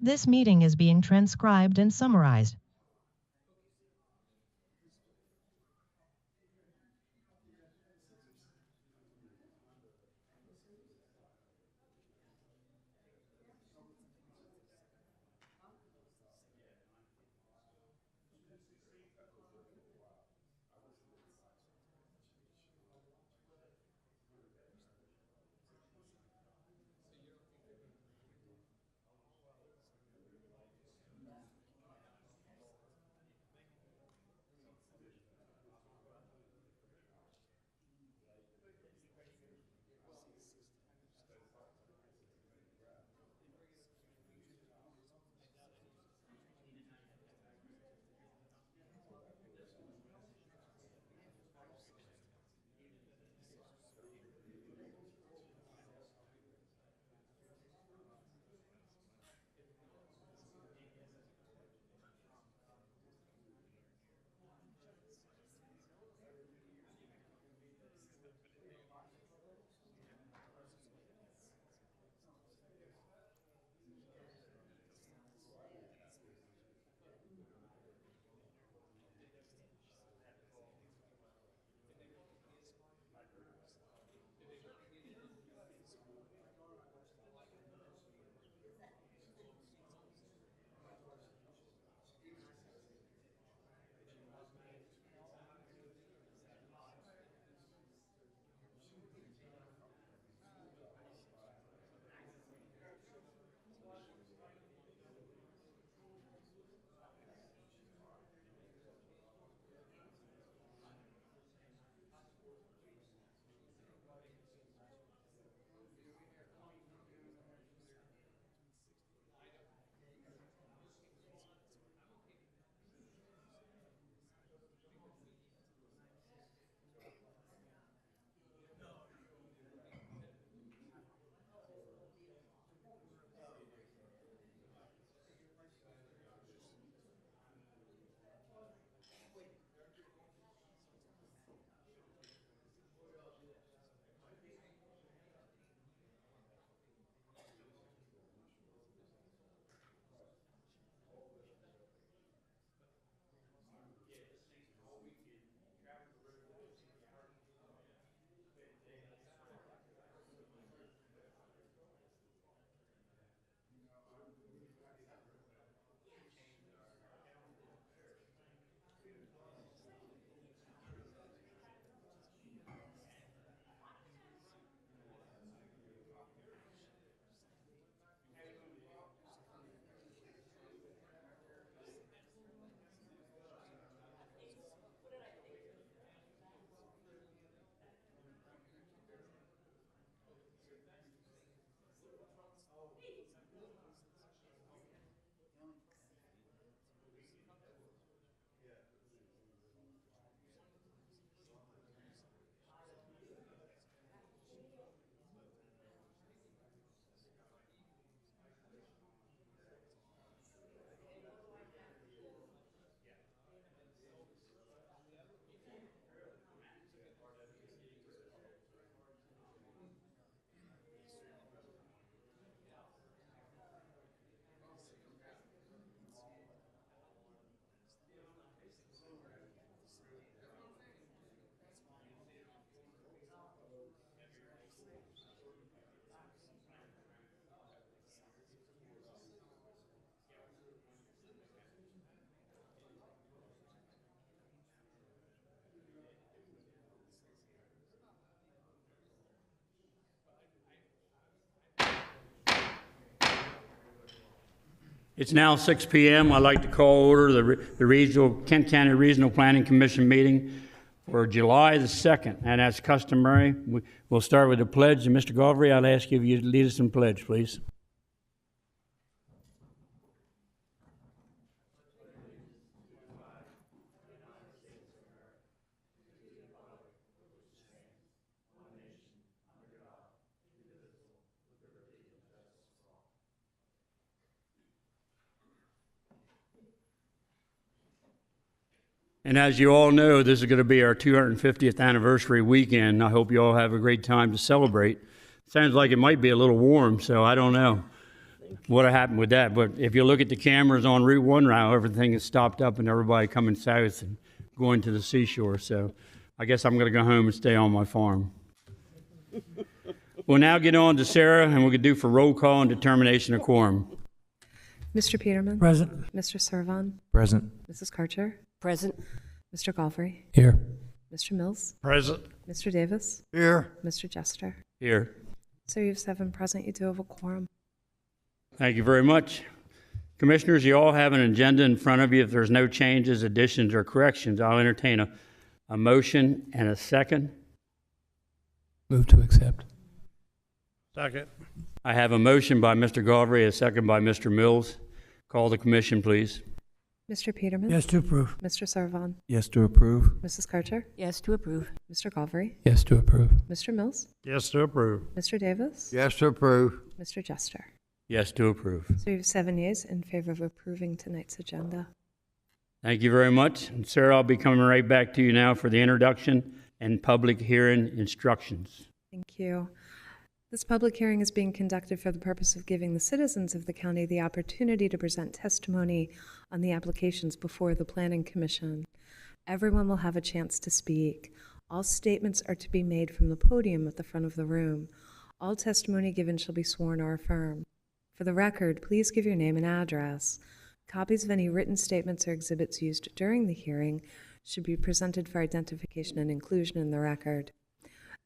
This meeting is being transcribed and summarized. It's now 6 p.m. I'd like to call order the Kent County Regional Planning Commission meeting for July the 2nd. And as customary, we'll start with the pledge. And Mr. Galbraith, I'll ask you if you'd lead us in pledge, please. And as you all know, this is going to be our 250th anniversary weekend. I hope you all have a great time to celebrate. Sounds like it might be a little warm, so I don't know. what happened with that. But if you look at the cameras on Route 1 now, everything is stopped up and everybody coming south and going to the seashore. So I guess I'm going to go home and stay on my farm. We'll now get on to Sarah, and we're going to do for roll call and determination of quorum. Mr. Peterman? Present. Mr. Servan? Present. Mrs. Karcher? Present. Mr. Galfrey? Here. Mr. Mills? Present. Mr. Davis? Here. Mr. Jester? Here. So you have 7 present. You do have a quorum. Thank you very much. Commissioners, you all have an agenda in front of you. If there's no changes, additions, or corrections, I'll entertain a motion and a second. Move to accept. Second. I have a motion by Mr. Galfrey, a second by Mr. Mills. Call the commission, please. Mr. Peterman? Yes to approve. Mr. Servan? Yes to approve. Mrs. Karcher? Yes to approve. Mr. Galfrey? Yes to approve. Mr. Mills? Yes to approve. Mr. Davis? Yes to approve. Mr. Jester? Yes to approve. So you have 7 yeas in favor of approving tonight's agenda. Thank you very much. And Sarah, I'll be coming right back to you now for the introduction and public hearing instructions. Thank you. This public hearing is being conducted for the purpose of giving the citizens of the county the opportunity to present testimony on the applications before the Planning Commission. Everyone will have a chance to speak. All statements are to be made from the podium at the front of the room. All testimony given shall be sworn or affirmed. For the record, please give your name and address. Copies of any written statements or exhibits used during the hearing should be presented for identification and inclusion in the record.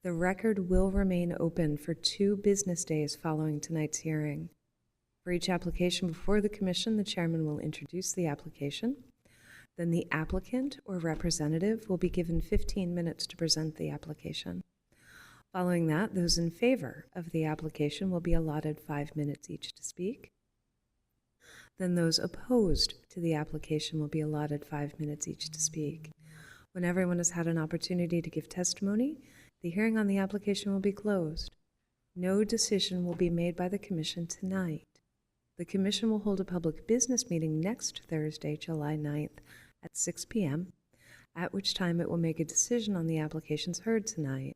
The record will remain open for 2 business days following tonight's hearing. For each application before the commission, the chairman will introduce the application. Then the applicant or representative will be given 15 minutes to present the application. Following that, those in favor of the application will be allotted 5 minutes each to speak. Then those opposed to the application will be allotted 5 minutes each to speak. When everyone has had an opportunity to give testimony, the hearing on the application will be closed. No decision will be made by the commission tonight. The commission will hold a public business meeting next Thursday, July 9th at 6 p.m., at which time it will make a decision on the applications heard tonight.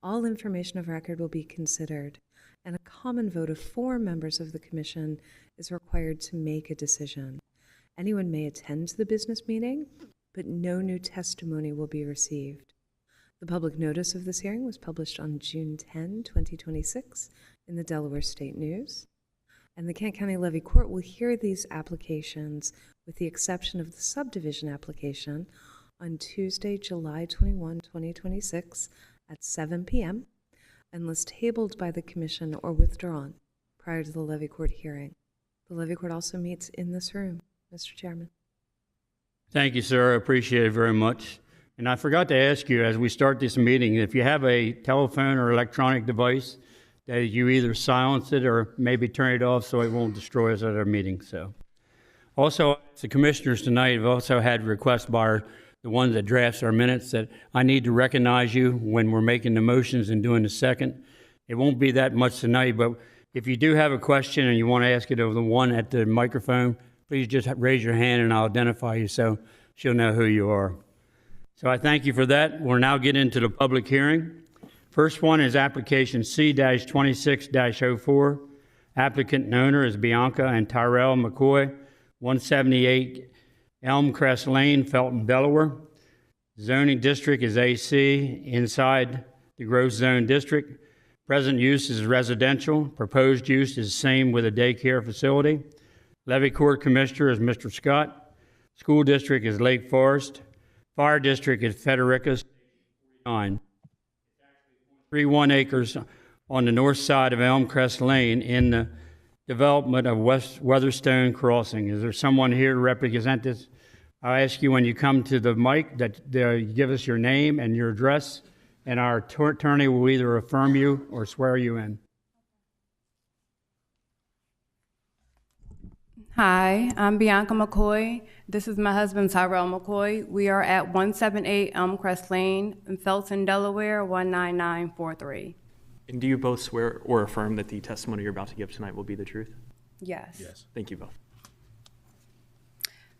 All information of record will be considered, and a common vote of 4 members of the commission is required to make a decision. Anyone may attend the business meeting, but no new testimony will be received. The public notice of this hearing was published on June 10, 2026 in the Delaware State News. And the Kent County Levy Court will hear these applications, with the exception of the subdivision application, on Tuesday, July 21, 2026 at 7 p.m., unless tabled by the commission or withdrawn prior to the Levy Court hearing. The Levy Court also meets in this room. Mr. Chairman. Thank you, sir. I appreciate it very much. And I forgot to ask you as we start this meeting, if you have a telephone or electronic device, that you either silence it or maybe turn it off so it won't destroy us at our meeting. So, also, the commissioners tonight have also had requests by the ones that drafts our minutes that I need to recognize you when we're making the motions and doing the second. It won't be that much tonight, but if you do have a question and you want to ask it of the one at the microphone, please just raise your hand and I'll identify you so she'll know who you are. So I thank you for that. We'll now get into the public hearing. First one is application C-26-04. Applicant and owner is Bianca and Tyrell McCoy, 178 Elmcrest Lane, Felton, Delaware. Zoning district is AC, inside the growth zone district. Present use is residential. Proposed use is the same with a daycare facility. Levy Court Commissioner is Mr. Scott. School district is Lake Forest. Fire district is Federica 9. 31 acres on the north side of Elmcrest Lane in the development of West Weatherstone Crossing. Is there someone here to represent this? I'll ask you when you come to the mic that you give us your name and your address, and our attorney will either affirm you or swear you in. Hi, I'm Bianca McCoy. This is my husband, Tyrell McCoy. We are at 178 Elmcrest Lane in Felton, Delaware, 19943. And do you both swear or affirm that the testimony you're about to give tonight will be the truth? Yes. Yes. Thank you both.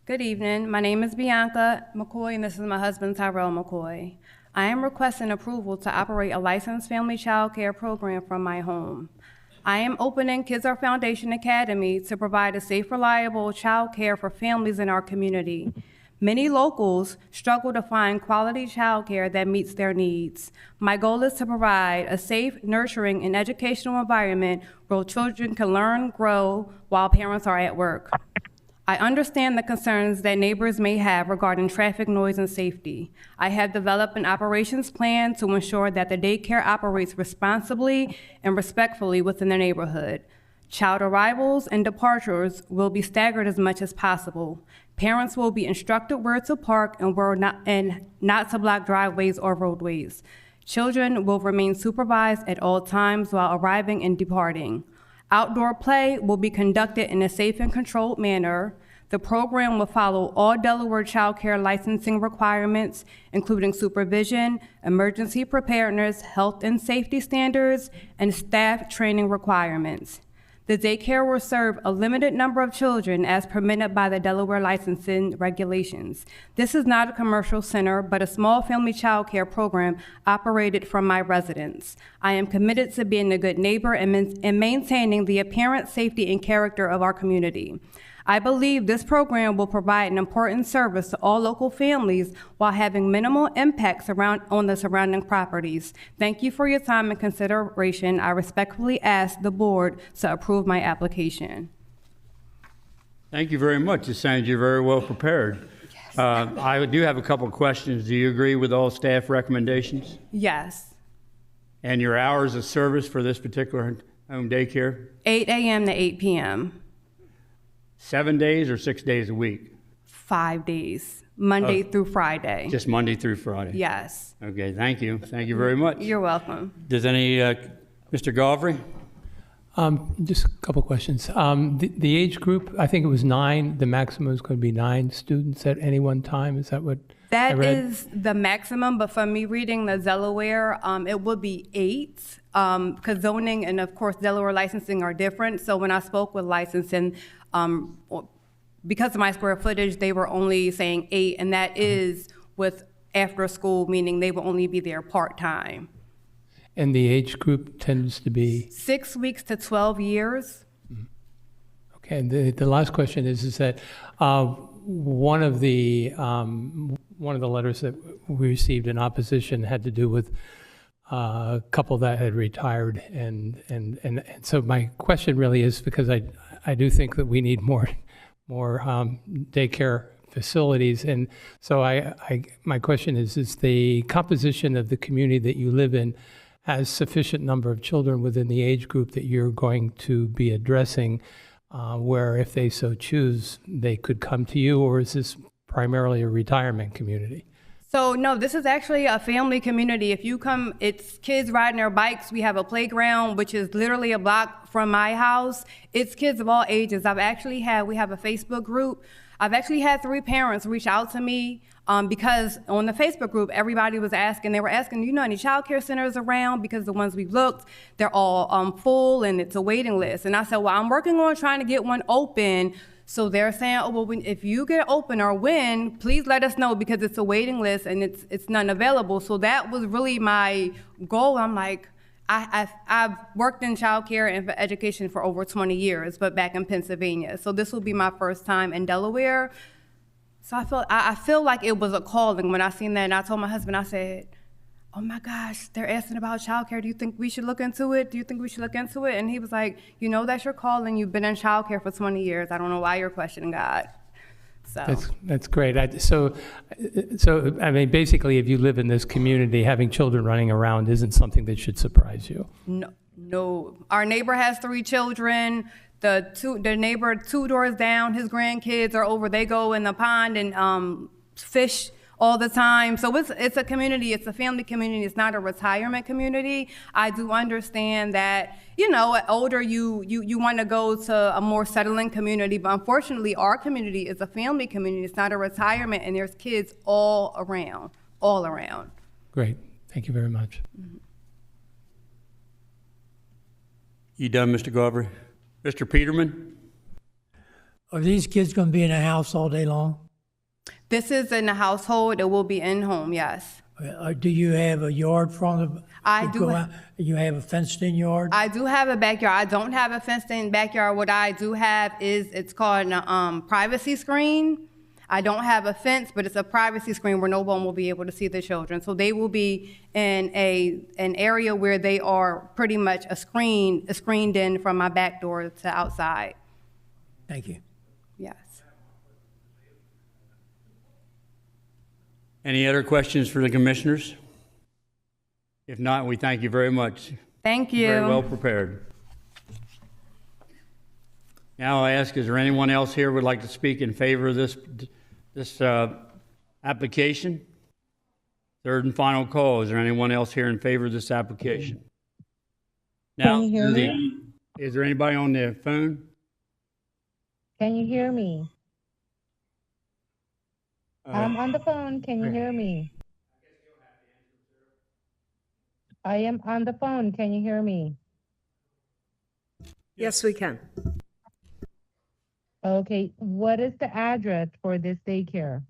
Good evening. My name is Bianca McCoy, and this is my husband, Tyrell McCoy. I am requesting approval to operate a licensed family child care program from my home. I am opening Kids Are Foundation Academy to provide a safe, reliable child care for families in our community. Many locals struggle to find quality child care that meets their needs. My goal is to provide a safe, nurturing, and educational environment where children can learn, grow, while parents are at work. I understand the concerns that neighbors may have regarding traffic noise and safety. I have developed an operations plan to ensure that the daycare operates responsibly and respectfully within the neighborhood. Child arrivals and departures will be staggered as much as possible. Parents will be instructed where to park and not to block driveways or roadways. Children will remain supervised at all times while arriving and departing. Outdoor play will be conducted in a safe and controlled manner. The program will follow all Delaware child care licensing requirements, including supervision, emergency preparedness, health and safety standards, and staff training requirements. The daycare will serve a limited number of children as permitted by the Delaware licensing regulations. This is not a commercial center, but a small family child care program operated from my residence. I am committed to being a good neighbor and maintaining the appearance, safety, and character of our community. I believe this program will provide an important service to all local families while having minimal impacts on the surrounding properties. Thank you for your time and consideration. I respectfully ask the board to approve my application. Thank you very much. It sounds you're very well prepared. Yes. I do have a couple of questions. Do you agree with all staff recommendations? Yes. And your hours of service for this particular home daycare? 8 a.m. to 8 p.m. 7 days or 6 days a week? 5 days, Monday through Friday. Just Monday through Friday? Yes. Okay, thank you. Thank you very much. You're welcome. Does any, Mr. Galvry? Just a couple questions. The age group, I think it was 9. The maximum is going to be 9 students at any one time. Is that what I read? That is the maximum, but for me reading the Delaware, it would be 8, because zoning and of course Delaware licensing are different. So when I spoke with licensing, because of my square footage, they were only saying 8, and that is with after school, meaning they will only be there part-time. And the age group tends to be? 6 weeks to 12 years. Okay, and the last question is that one of the letters that we received in opposition had to do with a couple that had retired, and so my question really is, because I do think that we need more daycare facilities, and so my question is the composition of the community that you live in has sufficient number of children within the age group that you're going to be addressing, where if they so choose, they could come to you, or is this primarily a retirement community? So no, this is actually a family community. If you come, it's kids riding their bikes. We have a playground, which is literally a block from my house. It's kids of all ages. We have a Facebook group. I've actually had 3 parents reach out to me because on the Facebook group, everybody was asking, they were asking, you know, any child care centers around? Because the ones we've looked, they're all full and it's a waiting list. And I said, well, I'm working on trying to get one open. So they're saying, oh, well, if you get open or when, please let us know, because it's a waiting list and it's none available. So that was really my goal. I'm like, I've worked in childcare and for education for over 20 years, but back in Pennsylvania. So this will be my first time in Delaware. So I feel like it was a calling when I seen that, and I told my husband, I said, oh my gosh, they're asking about childcare. Do you think we should look into it? And he was like, you know, that's your calling. You've been in childcare for 20 years. I don't know why you're questioning God. So that's great. So I mean, basically, if you live in this community, having children running around isn't something that should surprise you. No. Our neighbor has 3 children. The neighbor 2 doors down, his grandkids are over. They go in the pond and fish all the time. So it's a community, it's a family community, it's not a retirement community. I do understand that, you know, older you want to go to a more settling community, but unfortunately our community is a family community, it's not a retirement, and there's kids all around. Great, thank you very much. Mm-hmm. You done, Mr. Garver? Mr. Peterman? Are these kids going to be in a house all day long? This is in the household, it will be in home, yes. Do you have a yard front of? I you do go ha- out- You have a fenced-in yard? I do have a backyard. I don't have a fenced-in backyard. What I do have is, it's called a privacy screen. I don't have a fence, but it's a privacy screen where no one will be able to see the children. So they will be in an area where they are pretty much screened in from my back door to outside. Thank you. Yes. Any other questions for the commissioners? If not, we thank you very much. Thank you. Very well prepared. Now I ask, is there anyone else here who would like to speak in favor of this application? Third and final call. Is there anyone else here in favor of this application? Now, Can you hear me? is there anybody on the phone? Can you hear me? I'm on the phone. Can you hear me? I am on the phone. Can you hear me? Yes, we can. Okay. What is the address for this daycare?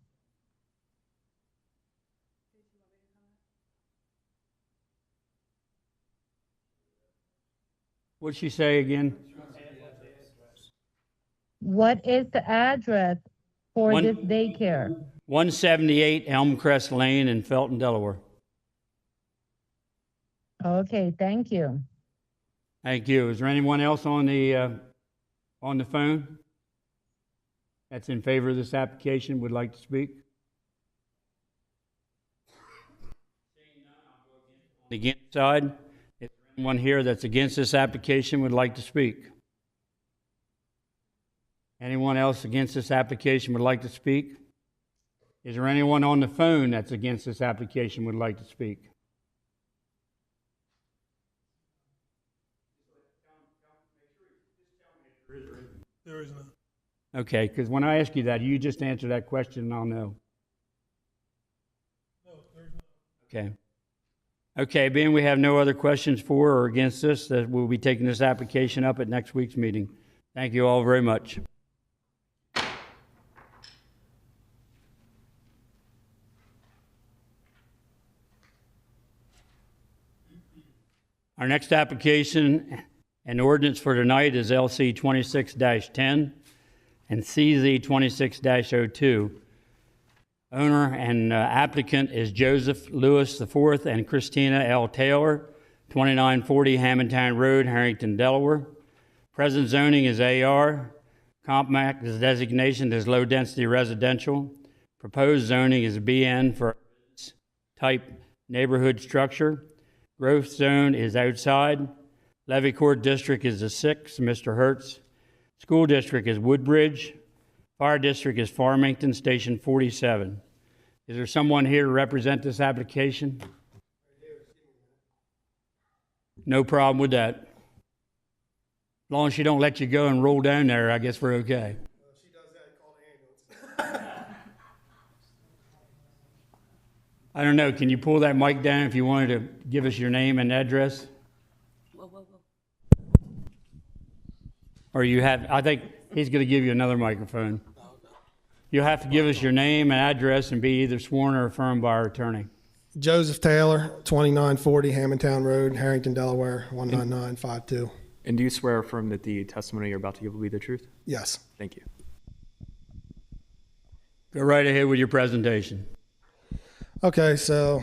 What'd she say again? What is the address for One- this daycare? 178 Elmcrest Lane in Felton, Delaware. Okay. Thank you. Thank you. Is there anyone else on the phone that's in favor of this application would like to speak? On the against side, is there anyone here that's against this application would like to speak? Anyone else against this application would like to speak? Is there anyone on the phone that's against this application would like to speak? There is none. Okay, because when I ask you that, you just answer that question and I'll know. No, there's none. Okay. Okay, being we have no other questions for or against this, that we'll be taking this application up at next week's meeting. Thank you all very much. Our next application and ordinance for tonight is LC 26-10 and CZ 26-02. Owner and applicant is Joseph Lewis IV and Christina L. Taylor, 2940 Hammondtown Road, Harrington, Delaware. Present zoning is AR. Compact is designation as low-density residential. Proposed zoning is BN for type neighborhood structure. Growth zone is outside. Levy Court District is the 6, Mr. Hertz. School District is Woodbridge. Fire District is Farmington, Station 47. Is there someone here to represent this application? No problem with that. As long as she don't let you go and roll down there, I guess we're okay. She does that, call the ambulance. I don't know, can you pull that mic down if you wanted to give us your name and address? Or you have, I think he's going to give you another microphone. You'll have to give us your name and address and be either sworn or affirmed by our attorney. Joseph Taylor, 2940 Hammondtown Road, Harrington, Delaware, 19952. And do you swear or affirm that the testimony you're about to give will be the truth? Yes. Thank you. Go right ahead with your presentation. Okay, so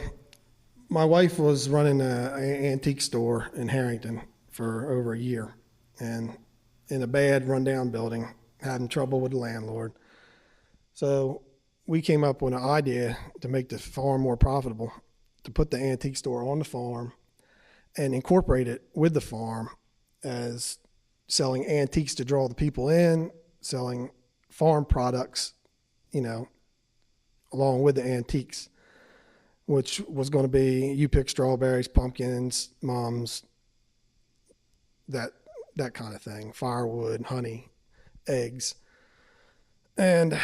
my wife was running an antique store in Harrington for over a year, and in a bad rundown building, having trouble with the landlord. So we came up with an idea to make the farm more profitable, to put the antique store on the farm and incorporate it with the farm as selling antiques to draw the people in, selling farm products, you know, along with the antiques, which was going to be you pick strawberries, pumpkins, mums, that kind of thing, firewood, honey, eggs. And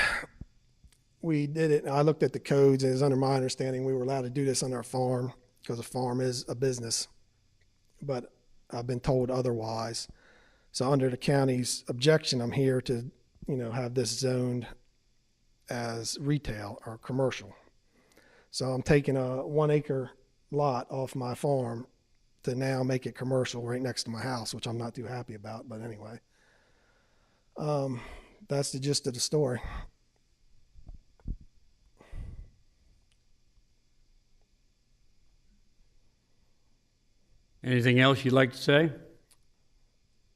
we did it. I looked at the codes, and it was under my understanding we were allowed to do this on our farm because a farm is a business. But I've been told otherwise. So under the county's objection, I'm here to, you know, have this zoned as retail or commercial. So I'm taking a 1 acre lot off my farm to now make it commercial right next to my house, which I'm not too happy about, but anyway. That's the gist of the story. Anything else you'd like to say?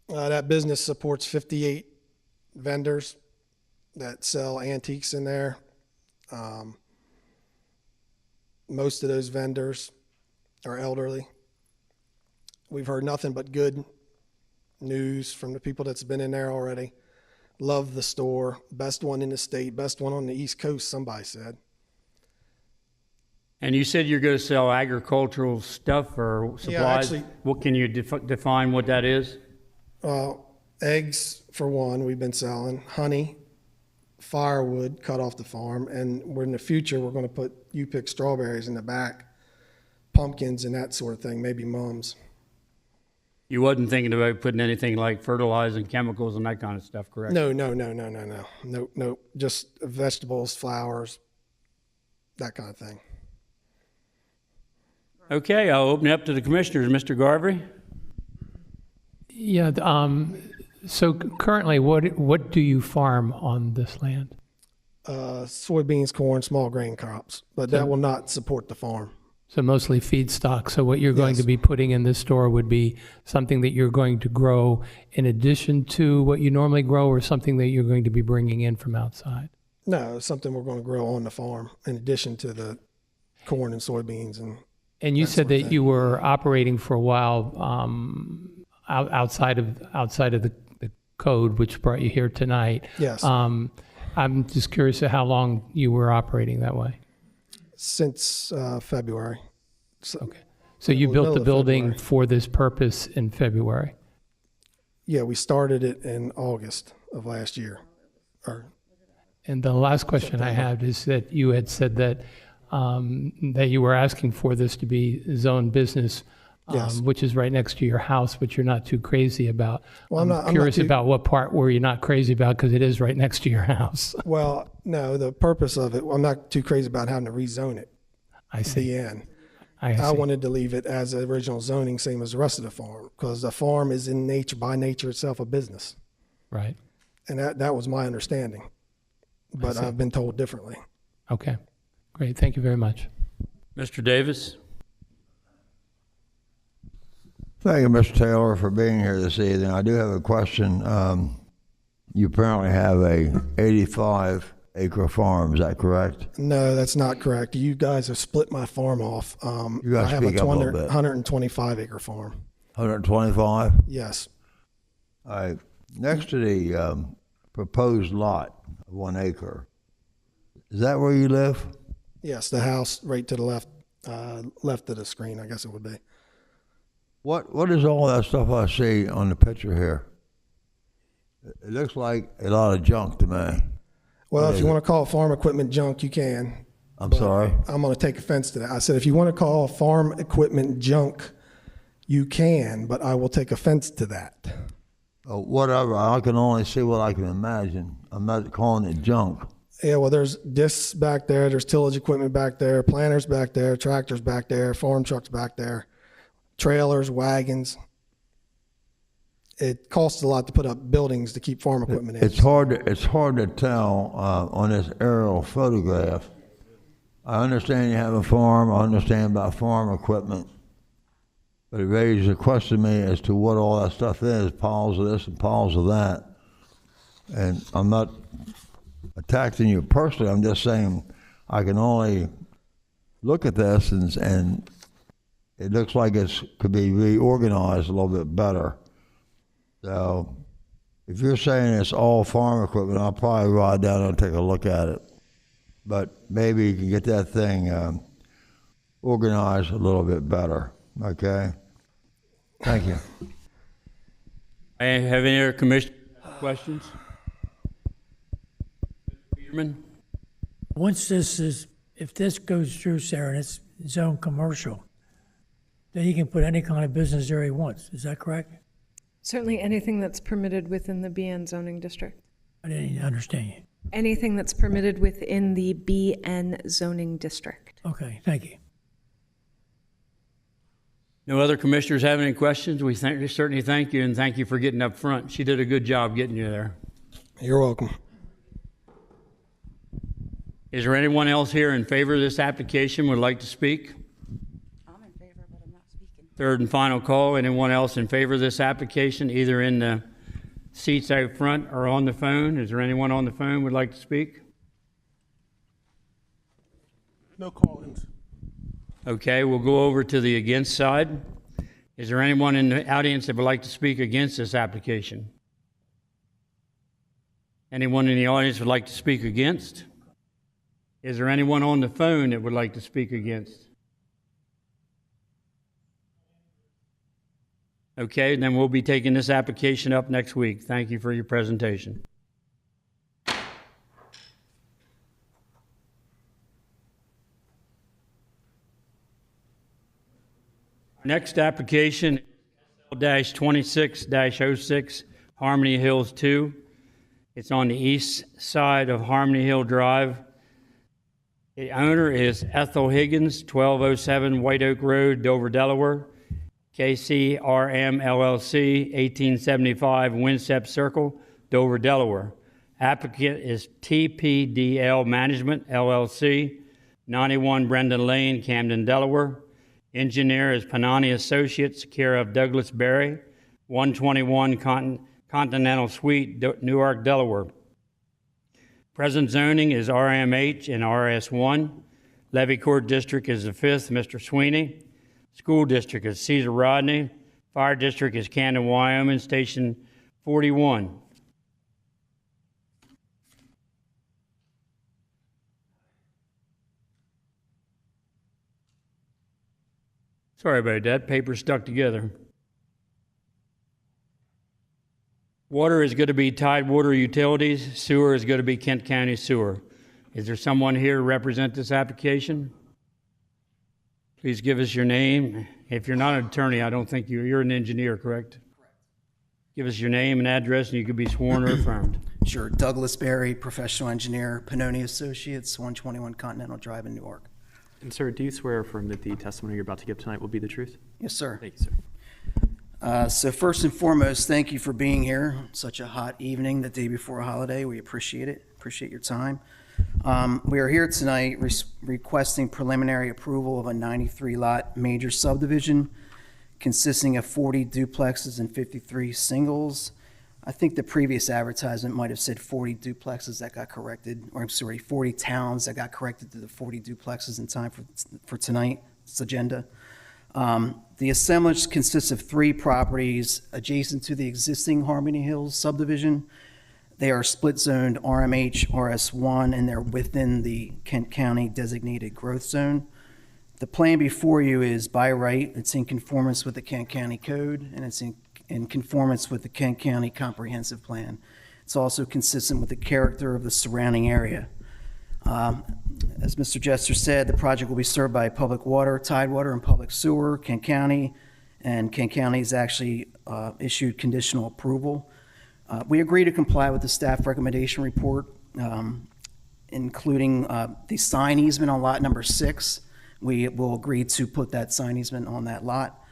That business supports 58 vendors that sell antiques in there. Most of those vendors are elderly. We've heard nothing but good news from the people that's been in there already. Love the store. Best one in the state. Best one on the East Coast, somebody said. And you said you're going to sell agricultural stuff or supplies? Yeah, actually, what can you define what that is? eggs, for one, we've been selling. Honey, firewood cut off the farm. And we're in the future, we're going to put you-pick strawberries in the back, pumpkins and that sort of thing, maybe mums. You wasn't thinking about putting anything like fertilizing chemicals and that kind of stuff, correct? No. Just vegetables, flowers, that kind of thing. Okay, I'll open it up to the commissioners. Mr. Garvey? Yeah, so currently, what do you farm on this land? Soybeans, corn, small grain crops, but that will not support the farm. So mostly feedstock. So what you're going Yes. to be putting in this store would be something that you're going to grow in addition to what you normally grow, or something that you're going to be bringing in from outside? No, it's something we're going to grow on the farm in addition to the corn and soybeans. And you that said sort of that thing. you were operating for a while outside of the code, which brought you here tonight. Yes. I'm just curious how long you were operating that way. Since February. So, Okay. So you Well, built middle the of building February. for this purpose in February? yeah, we started it in August of last year. And the last question I have is that you had said that that you were asking for this to be zone business, Yes. which is right next to your house, but you're not too crazy about. Well, I'm not curious too- about what part were you not crazy about, because it is right next to your house. Well, no, the purpose of it, I'm not too crazy about having to rezone it I at see. the end. I see. I wanted to leave it as the original zoning, same as the rest of the farm, because the farm is in nature, by nature itself, a business. Right. And that was my understanding. But see. I've been told differently. Okay. Great. Thank you very much. Mr. Davis? Thank you, Mr. Taylor, for being here this evening. I do have a question. You apparently have a 85-acre farm, is that correct? No, that's not correct. You guys have split my farm off. You gotta I have a speak up a little bit. 125-acre farm. 125? Yes. All right. Next to the proposed lot of 1 acre, is that where you live? Yes, the house right to the left of the screen, I guess it would be. What is all that stuff I see on the picture here? It looks like a lot of junk to me. Well, What if is you it? want to call farm equipment junk, you can. I'm But sorry? I'm going to take offense to that. I said, if you want to call farm equipment junk, you can, but I will take offense to that. Whatever. I can only see what I can imagine. I'm not calling it junk. Yeah, well, there's discs back there, there's tillage equipment back there, planters back there, tractors back there, farm trucks back there, trailers, wagons. It costs a lot to put up buildings to keep farm equipment in. It's hard to tell on this aerial photograph. I understand you have a farm. I understand about farm equipment. But it raises a question to me as to what all that stuff is, piles of this and piles of that. And I'm not attacking you personally. I'm just saying I can only look at this and it looks like it could be reorganized a little bit better. So if you're saying it's all farm equipment, I'll probably ride down and take a look at it. But maybe you can get that thing organized a little bit better. Okay? Thank you. I have any other commission questions? Peterman? Once if this goes through, Sarah, and it's zone commercial, then he can put any kind of business there he wants. Is that correct? Certainly anything that's permitted within the BN zoning district. I didn't understand you. Anything that's permitted within the BN zoning district. Okay, thank you. No other commissioners have any questions? We certainly thank you, and thank you for getting up front. She did a good job getting you there. You're welcome. Is there anyone else here in favor of this application would like to speak? I'm in favor, but I'm not speaking. Third and final call. Anyone else in favor of this application, either in the seats out front or on the phone? Is there anyone on the phone would like to speak? No call-ins. Okay, we'll go over to the against side. Is there anyone in the audience that would like to speak against this application? Anyone in the audience would like to speak against? Is there anyone on the phone that would like to speak against? Okay, then we'll be taking this application up next week. Thank you for your presentation. Next application, -26-06, Harmony Hills 2. It's on the east side of Harmony Hill Drive. The owner is Ethel Higgins, 1207 White Oak Road, Dover, Delaware. KCRM LLC, 1875 Winsep Circle, Dover, Delaware. Applicant is TPDL Management LLC, 91 Brendan Lane, Camden, Delaware. Engineer is Panani Associates, care of Douglas Berry, 121 Continental Suite, Newark, Delaware. Present zoning is RMH and RS1. Levy Court District is the 5th, Mr. Sweeney. School District is Cesar Rodney. Fire District is Camden, Wyoming, Station 41. Sorry about that, paper stuck together. Water is going to be Tidewater Utilities. Sewer is going to be Kent County Sewer. Is there someone here to represent this application? Please give us your name. If you're not an attorney, I don't think you're an engineer, correct? Correct. Give us your name and address, and you could be sworn or affirmed. Sure. Douglas Berry, professional engineer, Panoni Associates, 121 Continental Drive in Newark. And sir, do you swear or affirm that the testimony you're about to give tonight will be the truth? Yes, sir. Thank you, sir. So first and foremost, thank you for being here. Such a hot evening, the day before a holiday. We appreciate it. Appreciate your time. We are here tonight requesting preliminary approval of a 93-lot major subdivision consisting of 40 duplexes and 53 singles. I think the previous advertisement might have said 40 duplexes that got corrected, or I'm sorry, 40 towns that got corrected to the 40 duplexes in time for tonight's agenda. The assemblage consists of 3 properties adjacent to the existing Harmony Hills subdivision. They are split zoned RMH, RS1, and they're within the Kent County designated growth zone. The plan before you is by right. It's in conformance with the Kent County Code, and it's in conformance with the Kent County Comprehensive Plan. It's also consistent with the character of the surrounding area. As Mr. Jester said, the project will be served by public water, Tidewater, and public sewer, Kent County, and Kent County has actually issued conditional approval. We agree to comply with the staff recommendation report, including the sign easement on lot number 6. We will agree to put that sign easement on that lot.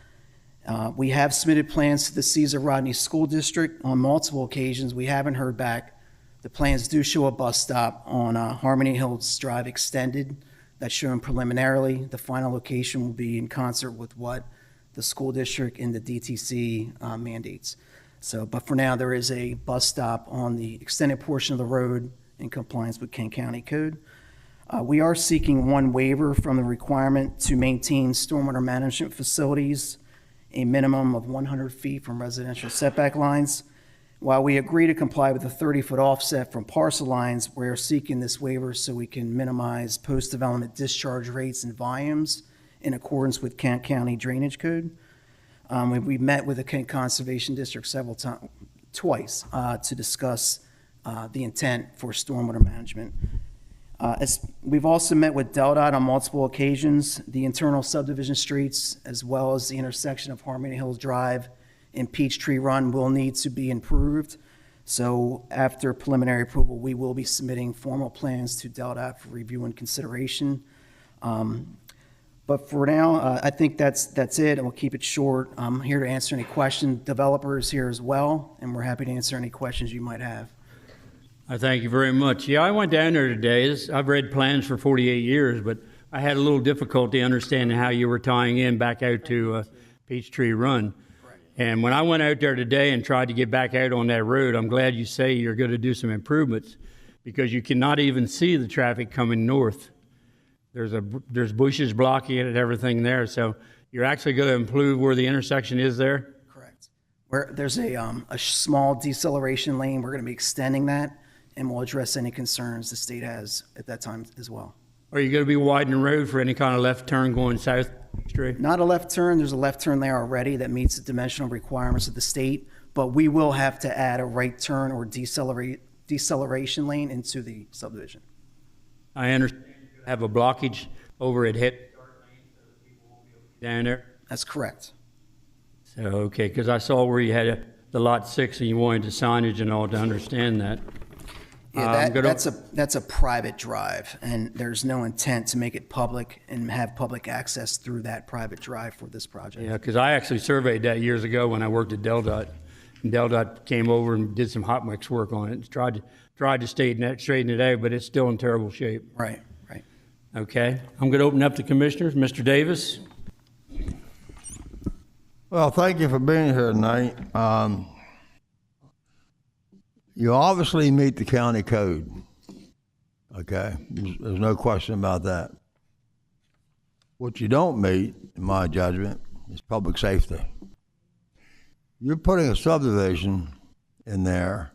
We have submitted plans to the Cesar Rodney School District on multiple occasions. We haven't heard back. The plans do show a bus stop on Harmony Hills Drive Extended. That's shown preliminarily. The final location will be in concert with what the school district and the DTC mandates. So, but for now, there is a bus stop on the extended portion of the road in compliance with Kent County Code. We are seeking one waiver from the requirement to maintain stormwater management facilities a minimum of 100 feet from residential setback lines. While we agree to comply with a 30-foot offset from parcel lines, we're seeking this waiver so we can minimize post-development discharge rates and volumes in accordance with Kent County Drainage Code. We met with the Kent Conservation District twice to discuss the intent for stormwater management. As we've also met with DelDOT on multiple occasions, the internal subdivision streets, as well as the intersection of Harmony Hills Drive and Peachtree Run, will need to be improved So after preliminary approval, we will be submitting formal plans to DelDOT for review and consideration. But for now, I think that's it, and we'll keep it short. I'm here to answer any questions. Developer is here as well, and we're happy to answer any questions you might have. I thank you very much. Yeah, I went down there today. I've read plans for 48 years, but I had a little difficulty understanding how you were tying in back out to Peachtree Run. And when I went out there today and tried to get back out on that road, I'm glad you say you're going to do some improvements, because you cannot even see the traffic coming north. There's bushes blocking it and everything there, so you're actually going to improve where the intersection is there? Correct. There's a small deceleration lane. We're going to be extending that, and we'll address any concerns the state has at that time as well. Are you going to be widening the road for any kind of left turn going south straight? Not a left turn. There's a left turn there already that meets the dimensional requirements of the state, but we will have to add a right turn or deceleration lane into the subdivision. I understand you have a blockage over at Head Start Lane so that people won't be able to get down there. That's correct. So, okay, because I saw where you had the lot 6 and you wanted the signage and all to understand that. Yeah, that's a private drive, and there's no intent to make it public and have public access through that private drive for this project. Yeah, because I actually surveyed that years ago when I worked at DelDOT, and DelDOT came over and did some hot mix work on it and tried to straighten it out, but it's still in terrible shape. Right. Okay, I'm going to open up to commissioners. Mr. Davis? Well, thank you for being here tonight. You obviously meet the county code, okay? There's no question about that. What you don't meet, in my judgment, is public safety. You're putting a subdivision in there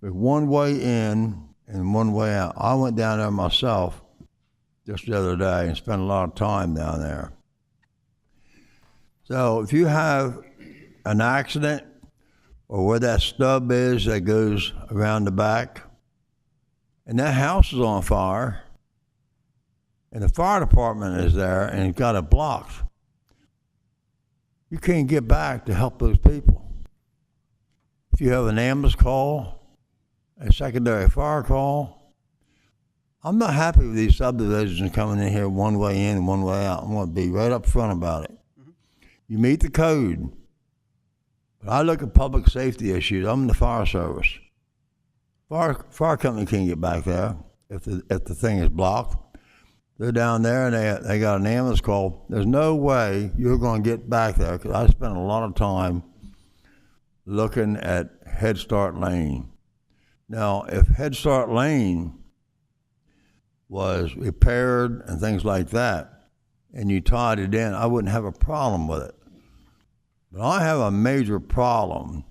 with one way in and one way out. I went down there myself just the other day and spent a lot of time down there. So if you have an accident, or where that stub is that goes around the back, and that house is on fire, and the fire department is there and it's got it blocked, you can't get back to help those people. If you have an ambulance call, a secondary fire call, I'm not happy with these subdivisions coming in here one way in and one way out. I'm going to be right up front about it. You meet the code. But I look at public safety issues. I'm in the fire service. Fire company can't get back there if the thing is blocked. They're down there and they got an ambulance call. There's no way you're going to get back there, because I spent a lot of time looking at Head Start Lane. Now, if Head Start Lane was repaired and things like that, and you tied it in, I wouldn't have a problem with it. But I have a major problem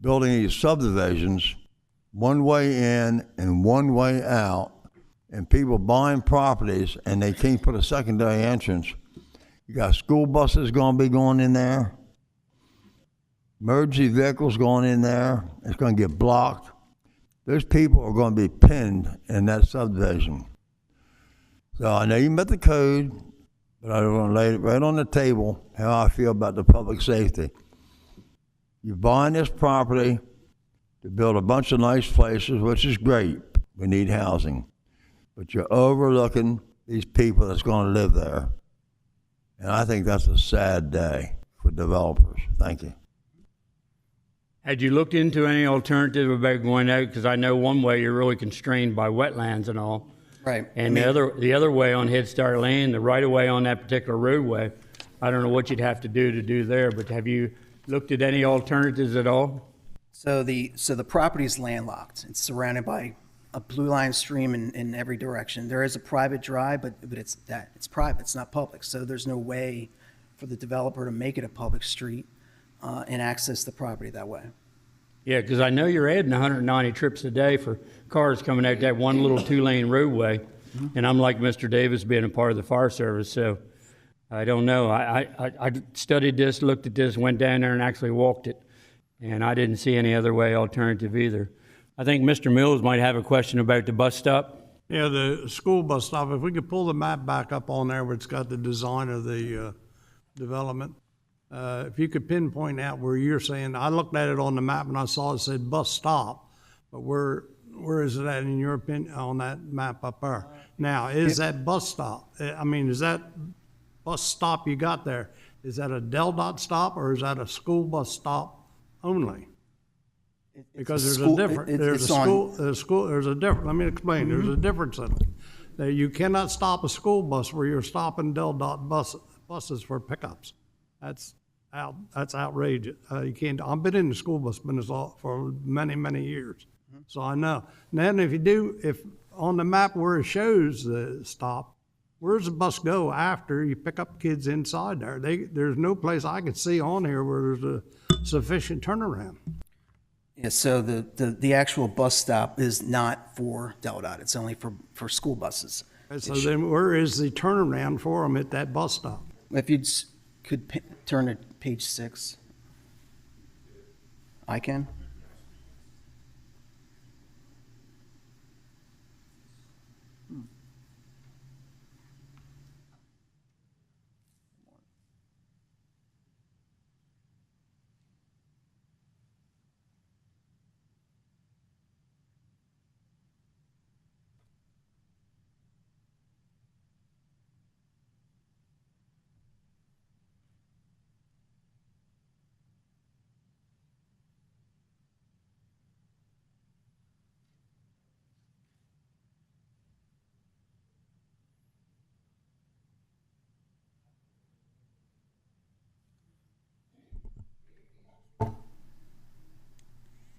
building these subdivisions one way in and one way out, and people buying properties and they can't put a secondary entrance. You got school buses going to be going in there, emergency vehicles going in there. It's going to get blocked. Those people are going to be pinned in that subdivision. So I know you met the code, but I want to lay it right on the table how I feel about the public safety. You're buying this property to build a bunch of nice places, which is great. We need housing. But you're overlooking these people that's going to live there. And I think that's a sad day for developers. Thank you. Had you looked into any alternative about going out? Because I know one way you're really constrained by wetlands and all. Right. And the other way on Head Start Lane, the right of way on that particular roadway, I don't know what you'd have to do there, but have you looked at any alternatives at all? So the property is landlocked. It's surrounded by a blue line stream in every direction. There is a private drive, but it's private. It's not public. So there's no way for the developer to make it a public street and access the property that way. Yeah, because I know you're adding 190 trips a day for cars coming out that one little 2-lane roadway, and I'm like Mr. Davis, being a part of the fire service, so I don't know. I studied this, looked at this, went down there and actually walked it, and I didn't see any other way alternative either. I think Mr. Mills might have a question about the bus stop. Yeah, the school bus stop, if we could pull the map back up on there where it's got the design of the development, If you could pinpoint out where you're saying, I looked at it on the map and I saw it said bus stop, but where is it at in your opinion on that map up there? Now, is that bus stop, I mean, is that bus stop you got there, is that a Del Dot stop or is that a school bus stop only? Because there's a difference. There's a difference. Let me explain. There's a difference in it. That you cannot stop a school bus where you're stopping Del Dot buses for pickups. That's outrageous. You can't. I've been in the school bus business for many years, so I know. And then if on the map where it shows the stop, where's the bus go after you pick up kids inside there? There's no place I could see on here where there's a sufficient turnaround. Yeah, so the actual bus stop is not for Del Dot. It's only for school buses. And so then where is the turnaround for them at that bus stop? If you could turn to page 6. I can.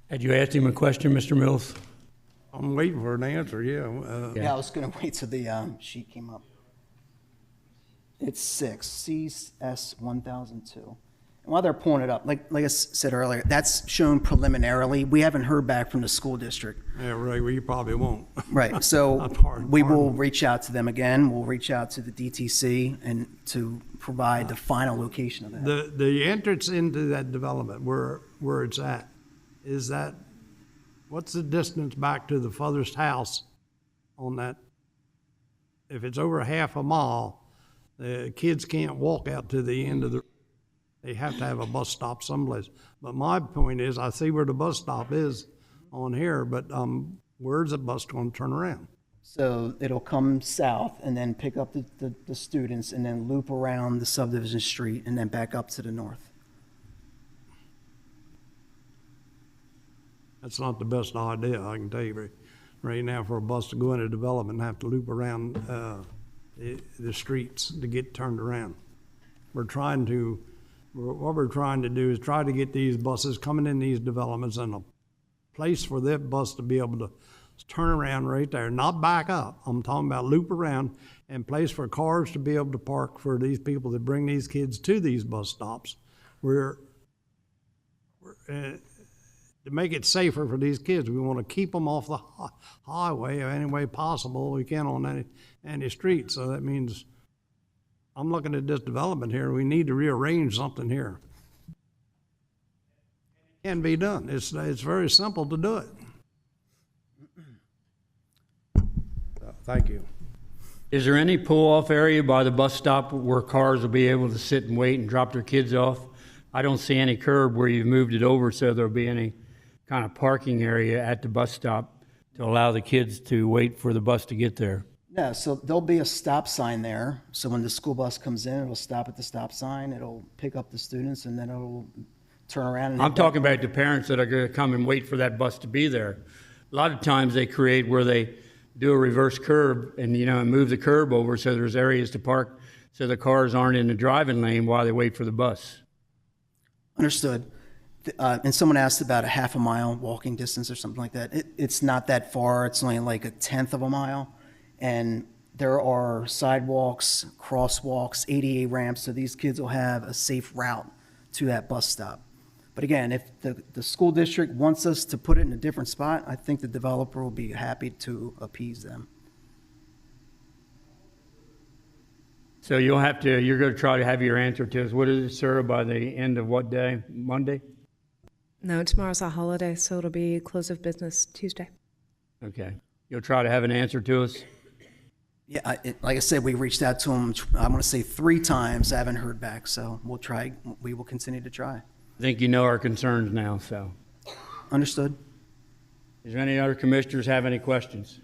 Had you asked him a question, Mr. Mills? I'm waiting for an answer, yeah. Yeah, I was going to wait till the sheet came up. It's 6, CS 1002. And while they're pulling it up, like I said earlier, that's shown preliminarily. We haven't heard back from the school district. Yeah, right, well, you probably won't. Right, so we will reach out to them again. We'll reach out to the DTC and to provide the final location of that. The entrance into that development, where it's at, is that, what's the distance back to the furthest house on that? If it's over half a mile, the kids can't walk out to the end of they have to have a bus stop someplace. But my point is, I see where the bus stop is on here, but where's the bus going to turn around? So it'll come south and then pick up the students and then loop around the subdivision street and then back up to the north. That's not the best idea, I can tell you right now, for a bus to go into development and have to loop around the streets to get turned around. What we're trying to do is try to get these buses coming in these developments and a place for that bus to be able to turn around right there, not back up. I'm talking about loop around and place for cars to be able to park for these people that bring these kids to these bus stops. To make it safer for these kids, we want to keep them off the highway any way possible we can on any street. So that means I'm looking at this development here. We need to rearrange something here. It can be done. It's very simple to do it. Thank you. Is there any pull-off area by the bus stop where cars will be able to sit and wait and drop their kids off? I don't see any curb where you've moved it over so there'll be any kind of parking area at the bus stop to allow the kids to wait for the bus to get there. No, so there'll be a stop sign there. So when the school bus comes in, it'll stop at the stop sign. It'll pick up the students and then it'll turn around. And I'm talking about the parents that are going to come and wait for that bus to be there. A lot of times they create where they do a reverse curb and, and move the curb over so there's areas to park so the cars aren't in the driving lane while they wait for the bus. Understood. And someone asked about a half a mile walking distance or something like that. It's not that far. It's only like a tenth of a mile. And there are sidewalks, crosswalks, ADA ramps, so these kids will have a safe route to that bus stop. But again, if the school district wants us to put it in a different spot, I think the developer will be happy to appease them. So you're going to try to have your answer to us. What is it, sir, by the end of what day? Monday? No, tomorrow's a holiday, so it'll be close of business Tuesday. Okay. You'll try to have an answer to us? Yeah, like I said, we reached out to them, I'm going to say 3 times. I haven't heard back, so we will continue to try. I think you know our concerns now, so. Understood? Is there any other commissioners have any questions?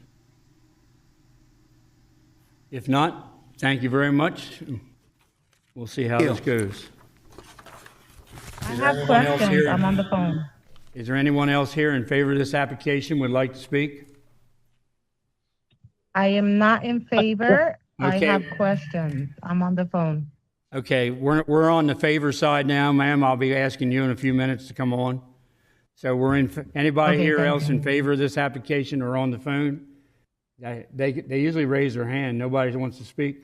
If not, thank you very much. We'll see how this goes. I Is there have anyone else questions. here? I'm on the phone. Is there anyone else here in favor of this application would like to speak? I am not in favor. I Okay. have questions. I'm on the phone. Okay, we're on the favor side now, ma'am. I'll be asking you in a few minutes to come on. So anybody Okay, here thank else you. in favor of this application or on the phone? They usually raise their hand. Nobody wants to speak?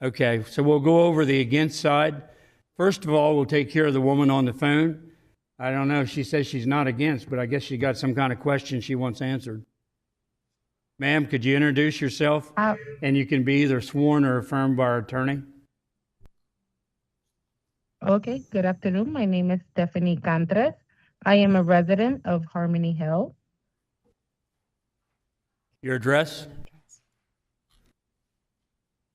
Okay, so we'll go over the against side. First of all, we'll take care of the woman on the phone. I don't know, she says she's not against, but I guess she got some kind of question she wants answered. Ma'am, could you introduce yourself? And you can be either sworn or affirmed by our attorney. Okay, good afternoon. My name is Stephanie Cantres. I am a resident of Harmony Hill, Your address?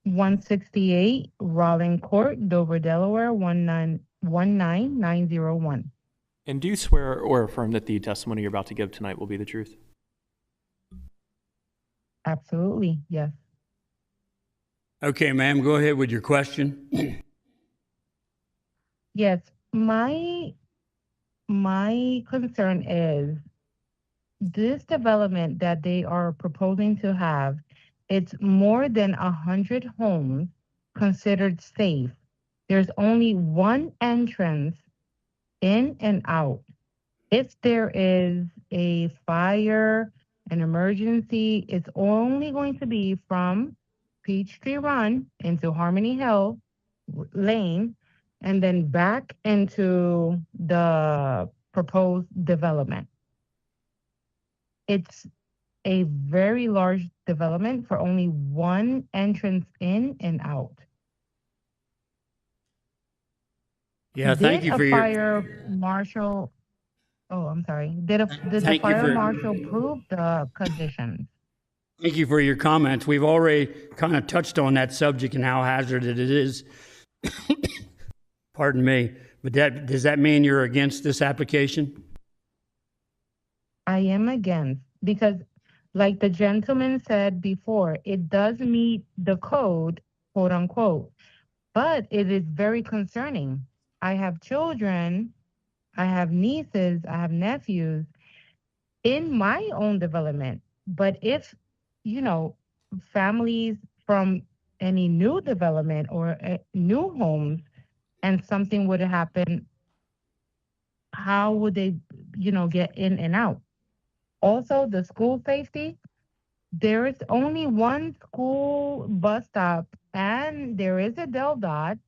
168 Rawling Court, Dover, Delaware, 19901. And do you swear or affirm that the testimony you're about to give tonight will be the truth? Absolutely, yes. Okay, ma'am, go ahead with your question. Yes, my concern is this development that they are proposing to have, it's more than 100 homes considered safe. There's only one entrance in and out. If there is a fire, an emergency, it's only going to be from Peachtree Run into Harmony Hill Lane and then back into the proposed development. It's a very large development for only one entrance in and out. Yeah, thank you for Did a your, fire marshal, oh, I'm sorry. Did the Thank you fire for- marshal prove the conditions? thank you for your comments. We've already kind of touched on that subject and how hazardous it is. Pardon me, but does that mean you're against this application? I am against, because like the gentleman said before, it does meet the code, quote unquote, but it is very concerning. I have children, I have nieces, I have nephews in my own development. But if, families from any new development or new homes and something would happen, how would they, get in and out? Also, the school safety, there is only one school bus stop, and there is a Del Dot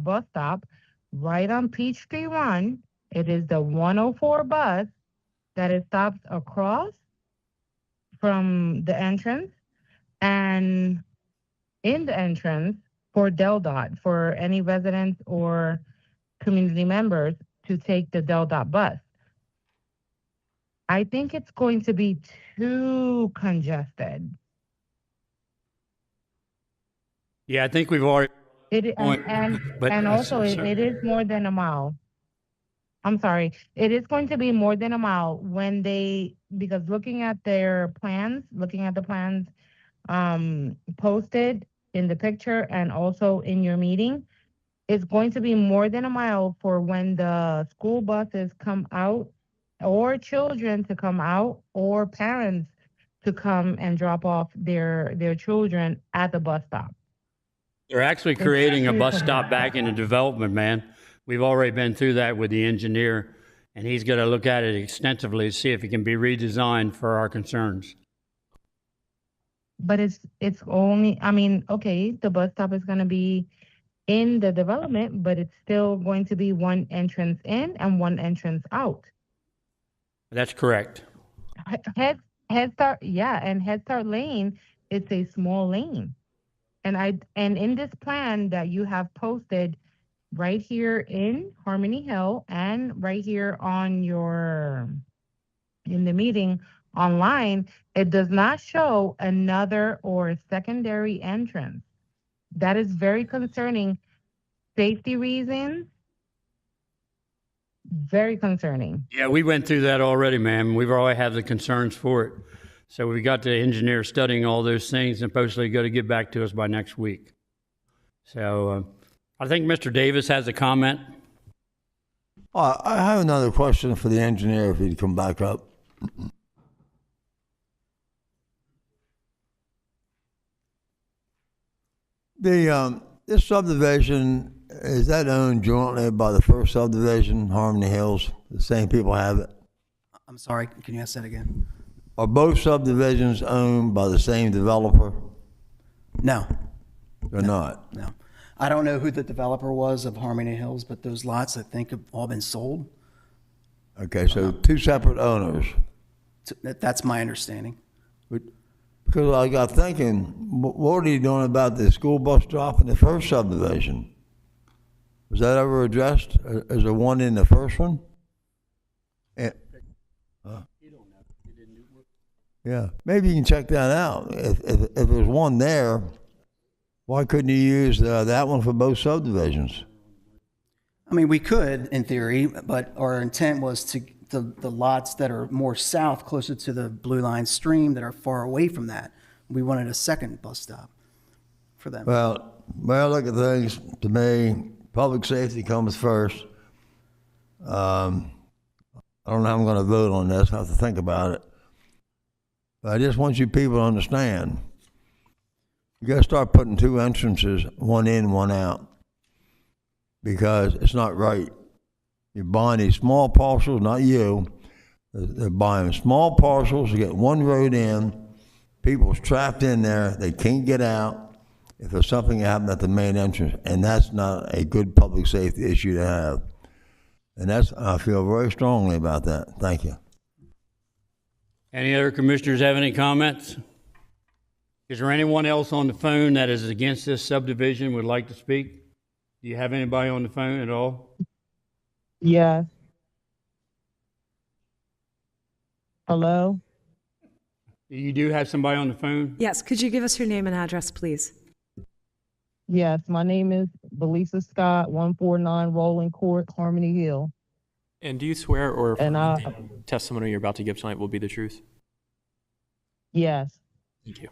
bus stop right on Peachtree Run. It is the 104 bus that it stops across from the entrance and in the entrance for Del Dot, for any residents or community members to take the Del Dot bus. I think it's going to be too congested. Yeah, I think we've already, It Point. But- and also it is more than a mile. I'm sorry. It is going to be more than a mile because looking at the plans posted in the picture and also in your meeting, it's going to be more than a mile for when the school buses come out, or children to come out, or parents to come and drop off their children at the bus stop. they're actually creating a bus stop back in the development, man. We've already been through that with the engineer, and he's going to look at it extensively to see if it can be redesigned for our concerns. But it's only, okay, the bus stop is going to be in the development, but it's still going to be one entrance in and one entrance out. That's correct. Head Start, yeah, and Head Start Lane, it's a small lane. And in this plan that you have posted right here in Harmony Hill and right here in the meeting online, it does not show another or secondary entrance. That is very concerning. Safety reasons, very concerning. Yeah, we went through that already, ma'am. We've already had the concerns for it. So we got the engineer studying all those things and supposedly going to get back to us by next week. So I think Mr. Davis has a comment. I have another question for the engineer if he'd come back up. This subdivision, is that owned jointly by the first subdivision, Harmony Hills? The same people have it? I'm sorry, can you ask that again? Are both subdivisions owned by the same developer? No, They're not. no. I don't know who the developer was of Harmony Hills, but those lots, I think, have all been sold. Okay, so two separate owners. That's my understanding. Because I got thinking, what are you doing about the school bus drop in the first subdivision? Was that ever addressed? Is there one in the first one? Yeah, maybe you can check that out. If there's one there, why couldn't you use that one for both subdivisions? I mean, we could, in theory, but our intent was to the lots that are more south, closer to the Blue Line stream, that are far away from that. We wanted a second bus stop for them. Well, look at things. To me, public safety comes first. I don't know how I'm going to vote on this. I have to think about it. But I just want you people to understand. You got to start putting two entrances, one in, one out, because it's not right. You're buying these small parcels, not you. They're buying small parcels to get one road in. People's trapped in there. They can't get out if there's something happened at the main entrance, and that's not a good public safety issue to have. And I feel very strongly about that. Thank you. Any other commissioners have any comments? Is there anyone else on the phone that is against this subdivision would like to speak? Do you have anybody on the phone at all? Yes. Hello? You do have somebody on the phone? Yes, could you give us your name and address, please? Yes, my name is Belisa Scott, 149 Rolling Court, Harmony Hill. And do you swear or affirm And that the testimony you're about to give tonight will be the truth? Yes. Thank you.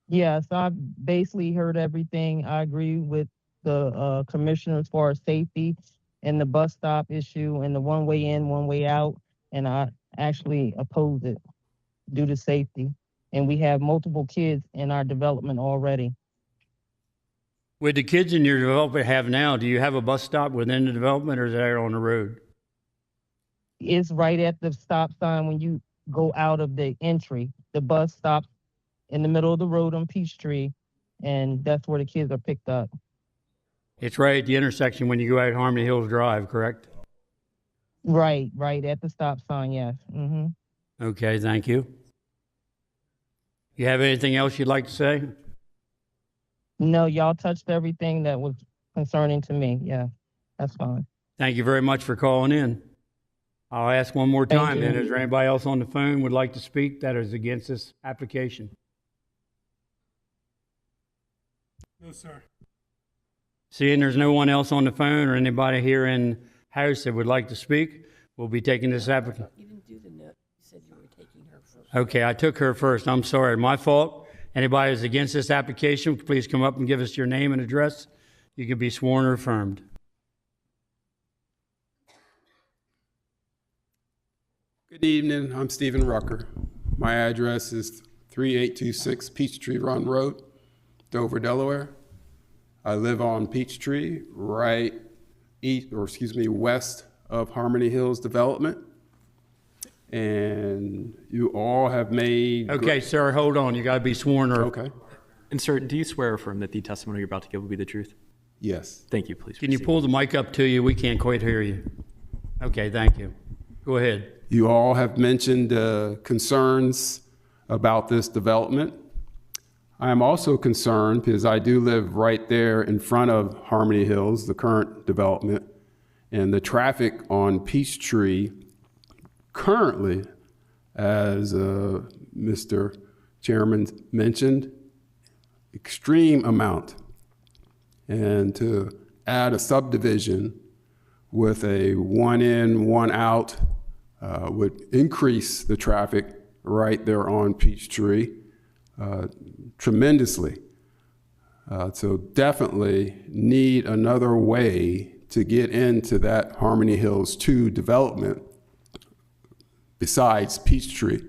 Yes, I basically heard everything. I agree with the commissioner as far as safety and the bus stop issue and the one way in, one way out. And I actually oppose it due to safety. And we have multiple kids in our development already. With the kids in your development have now, do you have a bus stop within the development or is it out on the road? It's right at the stop sign when you go out of the entry. The bus stops in the middle of the road on Peachtree, and that's where the kids are picked up. It's right at the intersection when you go out Harmony Hills Drive, correct? Right at the stop sign, yes. Mm-hmm. Okay, thank you. You have anything else you'd like to say? No, y'all touched everything that was concerning to me. Yeah, that's fine. Thank you very much for calling in. I'll ask one more Thank time you. then. Is there anybody else on the phone would like to speak that is against this application? No, sir. Seeing there's no one else on the phone or anybody here in house that would like to speak, we'll be taking this application. You didn't do the note. You said you were taking her first. Okay, I took her first. I'm sorry. My fault. Anybody who's against this application, please come up and give us your name and address. You can be sworn or affirmed. Good evening. I'm Stephen Rucker. My address is 3826 Peachtree Run Road, Dover, Delaware. I live on Peachtree, right west of Harmony Hills Development. And you all have made... Okay, sir, hold on. You got to be sworn or... Okay. And sir, do you swear or affirm that the testimony you're about to give will be the truth? Yes. Thank you, please. Can you proceed. pull the mic up to you? We can't quite hear you. Okay, thank you. Go ahead. You all have mentioned concerns about this development. I am also concerned because I do live right there in front of Harmony Hills, the current development, and the traffic on Peachtree currently, as Mr. Chairman mentioned, extreme amount. And to add a subdivision with a one in, one out would increase the traffic right there on Peachtree tremendously. So definitely need another way to get into that Harmony Hills 2 development besides Peachtree.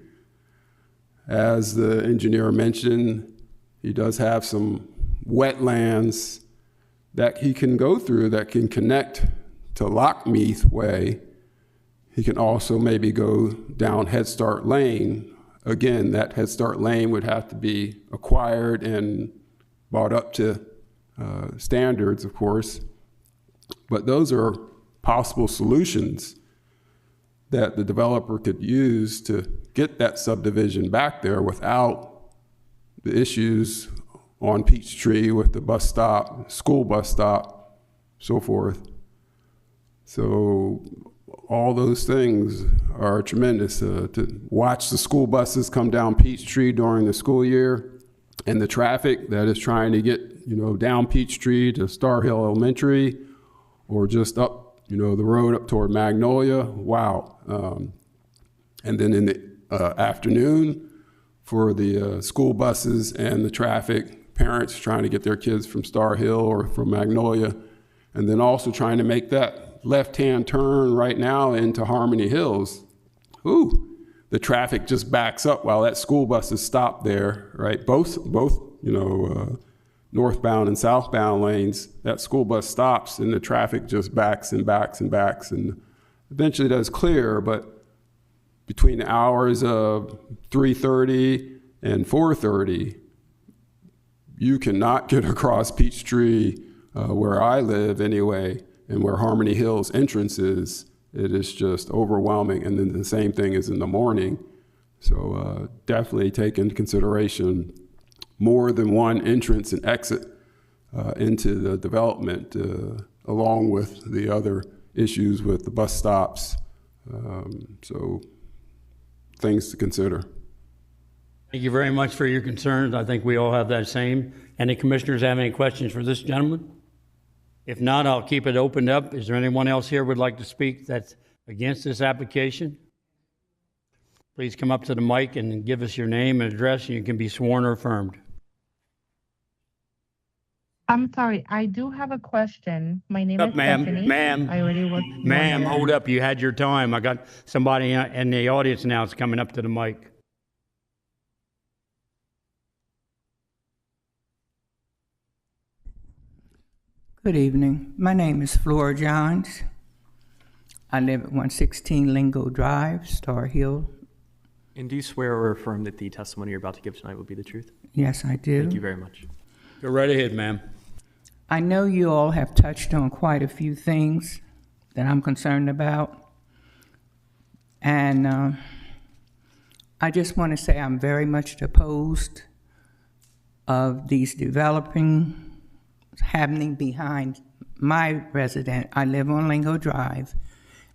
As the engineer mentioned, he does have some wetlands that he can go through that can connect to Lockmeath Way. He can also maybe go down Head Start Lane. Again, that Head Start Lane would have to be acquired and brought up to standards, of course. But those are possible solutions that the developer could use to get that subdivision back there without the issues on Peachtree with the bus stop, school bus stop, so forth. So all those things are tremendous. To watch the school buses come down Peachtree during the school year and the traffic that is trying to get, down Peachtree to Star Hill Elementary or just up, the road up toward Magnolia. Wow. And then in the afternoon for the school buses and the traffic, parents trying to get their kids from Star Hill or from Magnolia, and then also trying to make that left-hand turn right now into Harmony Hills. Ooh, the traffic just backs up while that school bus is stopped there, right? Both northbound and southbound lanes, that school bus stops and the traffic just backs and backs and backs, and eventually does clear, but between the hours of 3:30 and 4:30, you cannot get across Peachtree, where I live anyway, and where Harmony Hills entrance is. It is just overwhelming. And then the same thing is in the morning. So definitely take into consideration more than one entrance and exit into the development, along with the other issues with the bus stops. So things to consider. Thank you very much for your concerns. I think we all have that same. Any commissioners have any questions for this gentleman? If not, I'll keep it opened up. Is there anyone else here who would like to speak that's against this application? Please come up to the mic and give us your name and address, and you can be sworn or affirmed. I'm sorry, I do have a question. My name is Stephanie. Ma'am, I already was. ma'am, hold up. You had your time. I got somebody in the audience now that's coming up to the mic. Good evening. My name is Flora Johns. I live at 116 Lingo Drive, Star Hill. And do you swear or affirm that the testimony you're about to give tonight will be the truth? Yes, I do. Thank you very much. Go right ahead, ma'am. I know you all have touched on quite a few things that I'm concerned about. And I just want to say I'm very much opposed of these developing happening behind my residence. I live on Lingo Drive,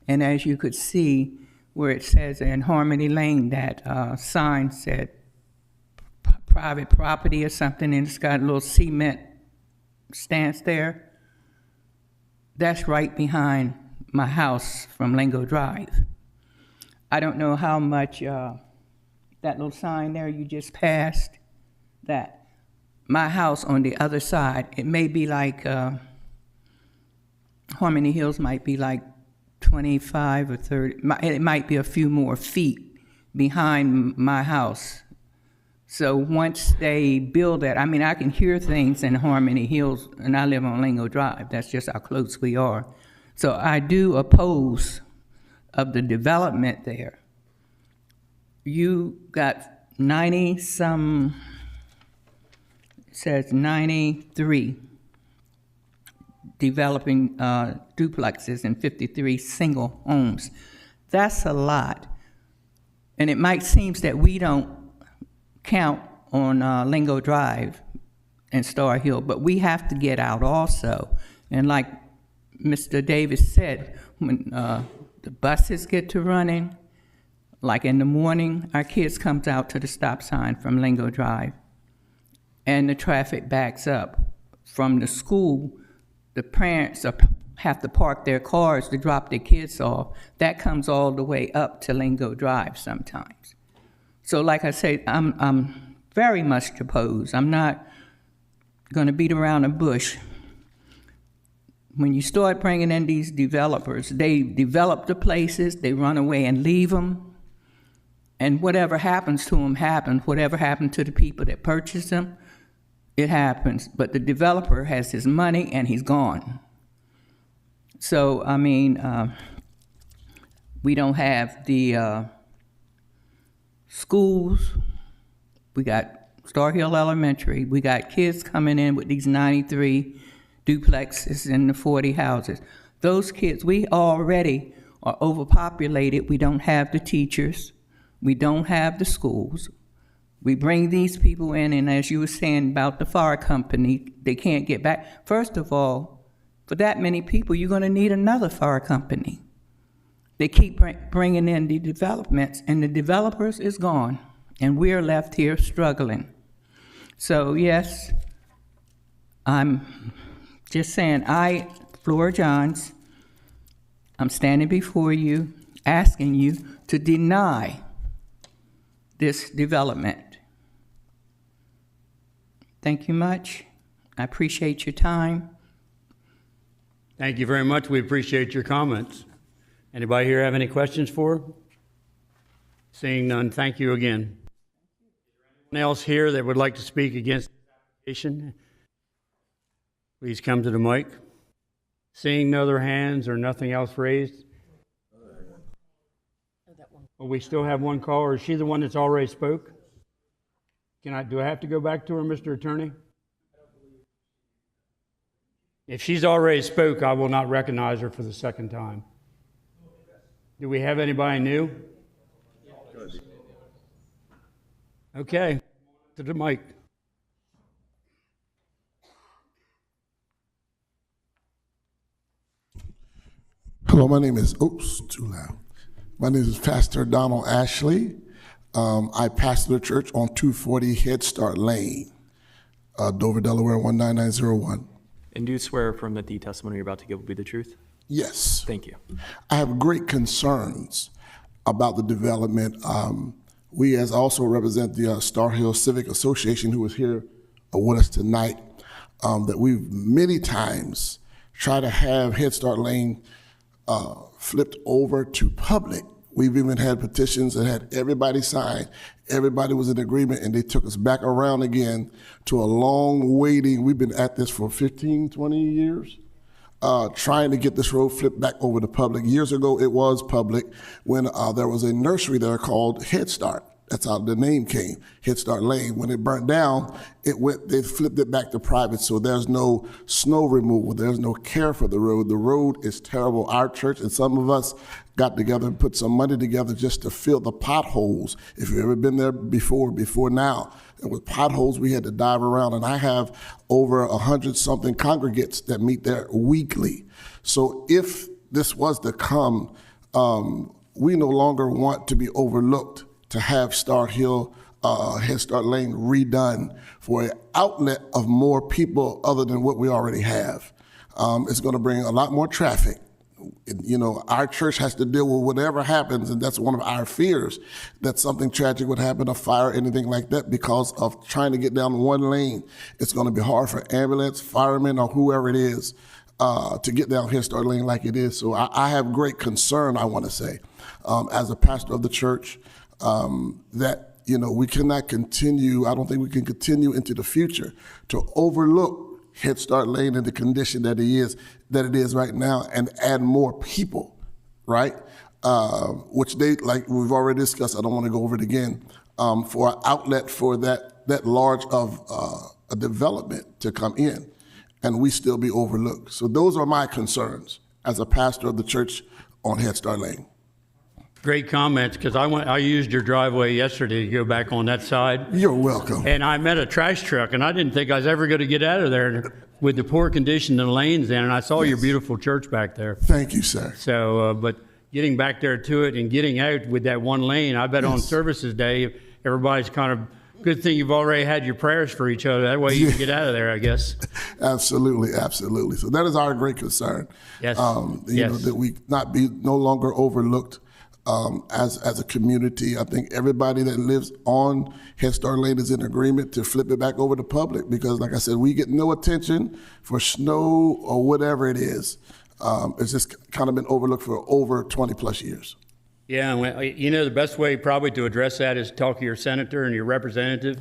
and as you could see where it says in Harmony Lane, that sign said private property or something, and it's got a little cement stance there. That's right behind my house from Lingo Drive. I don't know how much that little sign there you just passed, that my house on the other side, it may be like, Harmony Hills might be like 25 or 30, it might be a few more feet behind my house. So once they build that, I mean, I can hear things in Harmony Hills, and I live on Lingo Drive. That's just how close we are. So I do oppose of the development there. You got 90-some, it says 93 developing duplexes and 53 single homes. That's a lot. And it might seem that we don't count on Lingo Drive and Star Hill, but we have to get out also. And like Mr. Davis said, when the buses get to running, Like in the morning, our kids comes out to the stop sign from Lingo Drive, and the traffic backs up. From the school, the parents have to park their cars to drop their kids off. That comes all the way up to Lingo Drive sometimes. So like I say, I'm very much opposed. I'm not going to beat around the bush. When you start bringing in these developers, they develop the places, they run away and leave them, and whatever happens to them happens. Whatever happened to the people that purchased them, it happens. But the developer has his money and he's gone. So, I mean, we don't have the schools. We got Star Hill Elementary. We got kids coming in with these 93 duplexes in the 40 houses. Those kids, we already are overpopulated. We don't have the teachers. We don't have the schools. We bring these people in, and as you were saying about the fire company, they can't get back. First of all, for that many people, you're going to need another fire company. They keep bringing in the developments, and the developers is gone, and we're left here struggling. So yes, I'm just saying, Flora Johns, I'm standing before you, asking you to deny this development. Thank you much. I appreciate your time. Thank you very much. We appreciate your comments. Anybody here have any questions for her? Seeing none, thank you again. Anyone else here that would like to speak against the application? Please come to the mic. Seeing no other hands or nothing else raised? Well, we still have one caller. Is she the one that's already spoke? Do I have to go back to her, Mr. Attorney? If she's already spoke, I will not recognize her for the second time. Do we have anybody new? Okay, to the mic. Hello, my name is, too loud. My name is Pastor Donald Ashley. I pastor the church on 240 Head Start Lane, Dover, Delaware, 19901. And do you swear or affirm that the testimony you're about to give will be the truth? Yes. Thank you. I have great concerns about the development. We as also represent the Star Hill Civic Association, who is here with us tonight, that we've many times tried to have Head Start Lane flipped over to public. We've even had petitions that had everybody sign. Everybody was in agreement, and they took us back around again to a long waiting. We've been at this for 15, 20 years, trying to get this road flipped back over to public. Years ago, it was public when there was a nursery there called Head Start. That's how the name came, Head Start Lane. When it burnt down, they flipped it back to private, so there's no snow removal, there's no care for the road. The road is terrible. Our church and some of us got together and put some money together just to fill the potholes. If you've ever been there before now, and with potholes, we had to dive around, and I have over 100-something congregates that meet there weekly. So if this was to come, we no longer want to be overlooked to have Star Hill, Head Start Lane redone for an outlet of more people other than what we already have. It's going to bring a lot more traffic. You know, our church has to deal with whatever happens, and that's one of our fears, that something tragic would happen, a fire, anything like that, because of trying to get down one lane. It's going to be hard for ambulance, firemen, or whoever it is to get down Head Start Lane like it is. So I have great concern, I want to say, as a pastor of the church, that, you know, we cannot continue, I don't think we can continue into the future to overlook Head Start Lane in the condition that it is right now, and add more people, right? Which they, like we've already discussed, I don't want to go over it again, for an outlet for that large of a development to come in, and we still be overlooked. So those are my concerns as a pastor of the church on Head Start Lane. Great comments, because I used your driveway yesterday to go back on that side. You're welcome. And I met a trash truck, and I didn't think I was ever going to get out of there with the poor condition of the lanes in, and I saw your beautiful church back there. Thank you, sir. So, but getting back there to it and getting out with that one lane. I bet on services day, everybody's kind of, good thing you've already had your prayers for each other. That way you can get out of there, I guess. Absolutely, absolutely. So that is our great concern. Yes. You know, that we not be no longer overlooked as a community. I think everybody that lives on Head Start Lane is in agreement to flip it back over to public because, like I said, we get no attention for snow or whatever it is. It's just kind of been overlooked for over 20 plus years. Yeah, well, you know, the best way probably to address that is talk to your senator and your representative,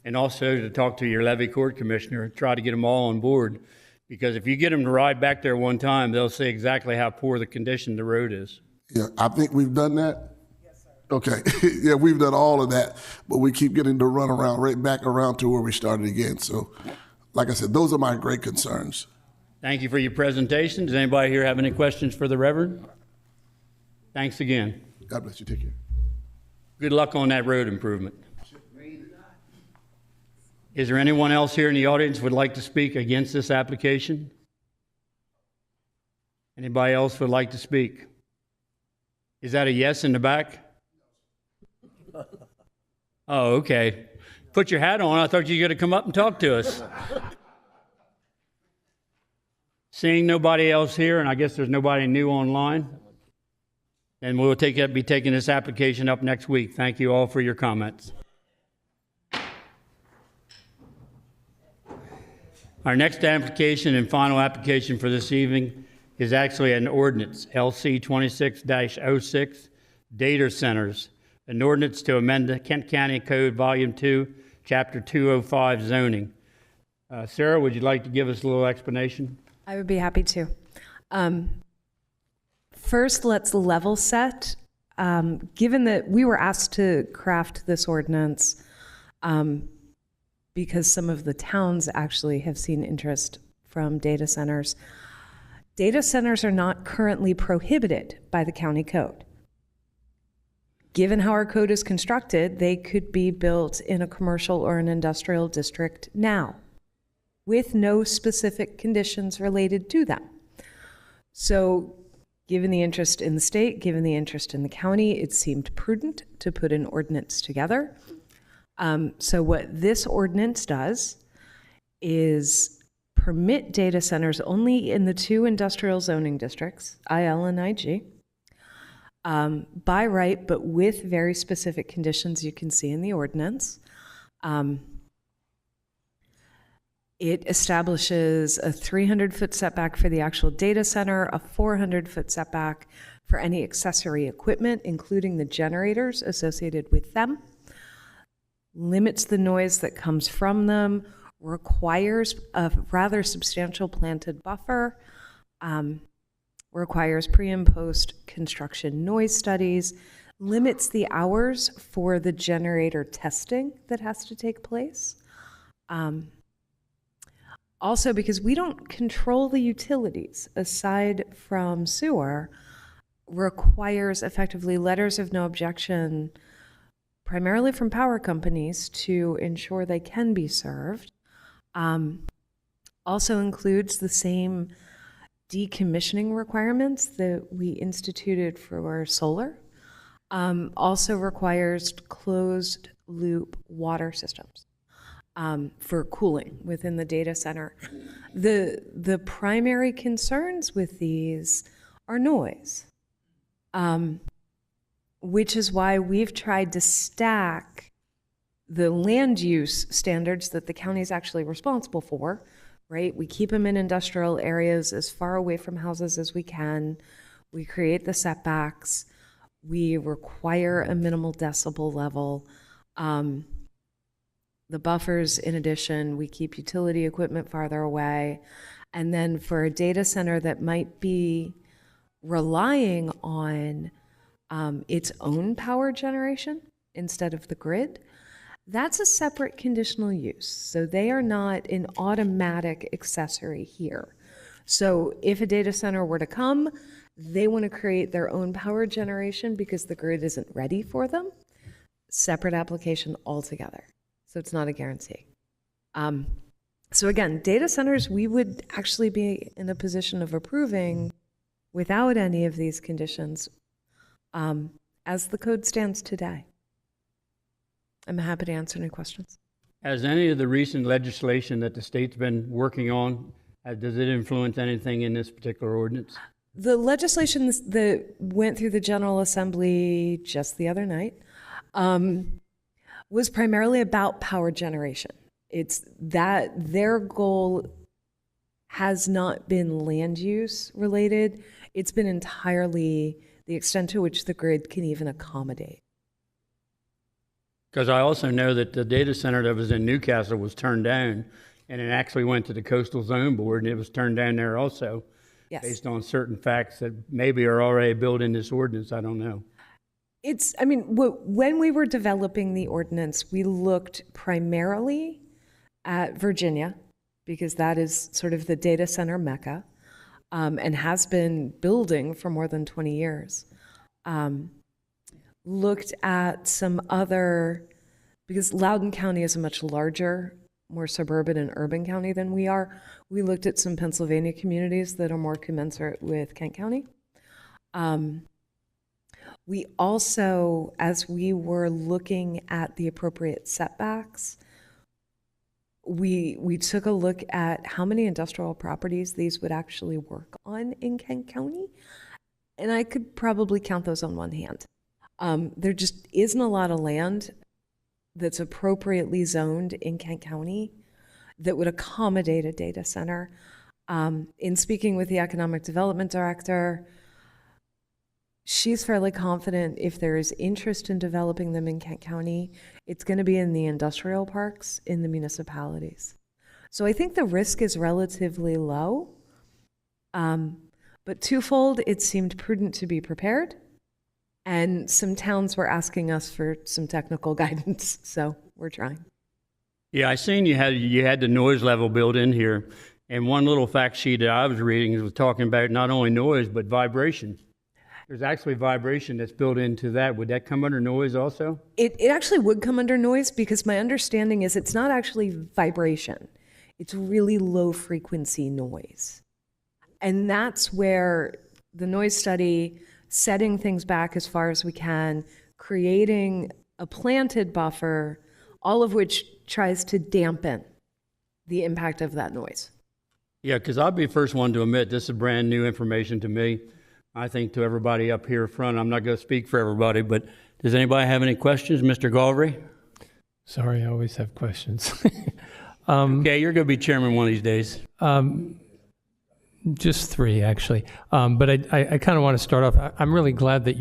and also to talk to your levy court commissioner, try to get them all on board. Because if you get them to ride back there one time, they'll see exactly how poor the condition the road is. Yeah, I think we've done that. Yes, sir. Okay, yeah, we've done all of that, but we keep getting to run around, right back around to where we started again. So, like I said, those are my great concerns. Thank you for your presentation. Does anybody here have any questions for the Reverend? Thanks again. God bless you. Take care. Good luck on that road improvement. Is there anyone else here in the audience would like to speak against this application? Anybody else would like to speak? Is that a yes in the back? Oh, okay. Put your hat on. I thought you were going to come up and talk to us. Seeing nobody else here, and I guess there's nobody new online, and we'll be taking this application up next week. Thank you all for your comments. Our next application and final application for this evening is actually an ordinance, LC 26-06, data centers, an ordinance to amend the Kent County Code, Volume 2, Chapter 205, zoning. Sarah, would you like to give us a little explanation? I would be happy to. First, let's level set. Given that we were asked to craft this ordinance because some of the towns actually have seen interest from data centers. Data centers are not currently prohibited by the county code. Given how our code is constructed, they could be built in a commercial or an industrial district now, with no specific conditions related to them. So, given the interest in the state, given the interest in the county, it seemed prudent to put an ordinance together. So what this ordinance does is permit data centers only in the two industrial zoning districts, IL and IG, by right, but with very specific conditions you can see in the ordinance. It establishes a 300-foot setback for the actual data center, a 400-foot setback for any accessory equipment, including the generators associated with them, limits the noise that comes from them, requires a rather substantial planted buffer, requires pre and post construction noise studies, limits the hours for the generator testing that has to take place. Also, because we don't control the utilities, aside from sewer, requires effectively letters of no objection, primarily from power companies, to ensure they can be served. Also includes the same decommissioning requirements that we instituted for solar. Also requires closed loop water systems for cooling within the data center. The primary concerns with these are noise, which is why we've tried to stack the land use standards that the county is actually responsible for, right? We keep them in industrial areas as far away from houses as we can. We create the setbacks. We require a minimal decibel level. The buffers, in addition, we keep utility equipment farther away. And then for a data center that might be relying on its own power generation instead of the grid, that's a separate conditional use. So they are not an automatic accessory here. So if a data center were to come, they want to create their own power generation because the grid isn't ready for them. Separate application altogether. So it's not a guarantee. So again, data centers, we would actually be in a position of approving without any of these conditions as the code stands today. I'm happy to answer any questions. Has any of the recent legislation that the state's been working on, does it influence anything in this particular ordinance? The legislation that went through the General Assembly just the other night was primarily about power generation. It's that their goal has not been land use related. It's been entirely the extent to which the grid can even accommodate. Because I also know that the data center that was in Newcastle was turned down, and it actually went to the Coastal Zone Board, and it was turned down there also, Yes. based on certain facts that maybe are already built in this ordinance. I don't know. When we were developing the ordinance, we looked primarily at Virginia, because that is sort of the data center mecca, and has been building for more than 20 years. Looked at some other, because Loudoun County is a much larger, more suburban and urban county than we are. We looked at some Pennsylvania communities that are more commensurate with Kent County. We also, as we were looking at the appropriate setbacks, we took a look at how many industrial properties these would actually work on in Kent County, and I could probably count those on one hand. There just isn't a lot of land that's appropriately zoned in Kent County that would accommodate a data center. In speaking with the economic development director, she's fairly confident if there is interest in developing them in Kent County, it's going to be in the industrial parks in the municipalities. So I think the risk is relatively low, but twofold, it seemed prudent to be prepared. And some towns were asking us for some technical guidance, so we're trying. Yeah, I seen you had the noise level built in here, and one little fact sheet that I was reading was talking about not only noise but vibration. There's actually vibration that's built into that. Would that come under noise also? It actually would come under noise, because my understanding is it's not actually vibration. It's really low frequency noise. And that's where the noise study, setting things back as far as we can, creating a planted buffer, all of which tries to dampen the impact of that noise. Yeah, because I'll be the first one to admit this is brand new information to me. I think to everybody up here front, I'm not going to speak for everybody, but does anybody have any questions? Mr. Galvery? Sorry, I always have questions. Okay, you're going to be chairman one of these days. Just three, actually. But I kind of want to start off. I'm really glad that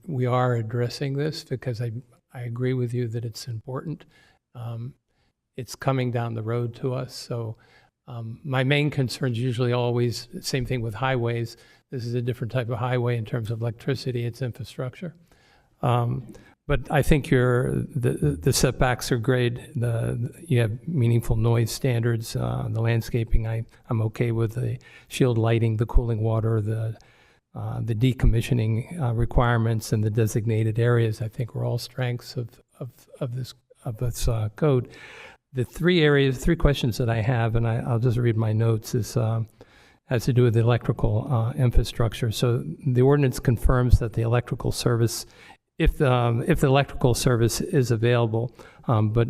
we are addressing this, because I agree with you that it's important. It's coming down the road to us. So my main concern is usually always the same thing with highways. This is a different type of highway in terms of electricity. It's infrastructure. But I think the setbacks are great. You have meaningful noise standards. The landscaping, I'm okay with the shield lighting, the cooling water, the decommissioning requirements, and the designated areas. I think are all strengths of this code. The three questions that I have, and I'll just read my notes, has to do with the electrical infrastructure. So the ordinance confirms that the electrical service, if the electrical service is available, but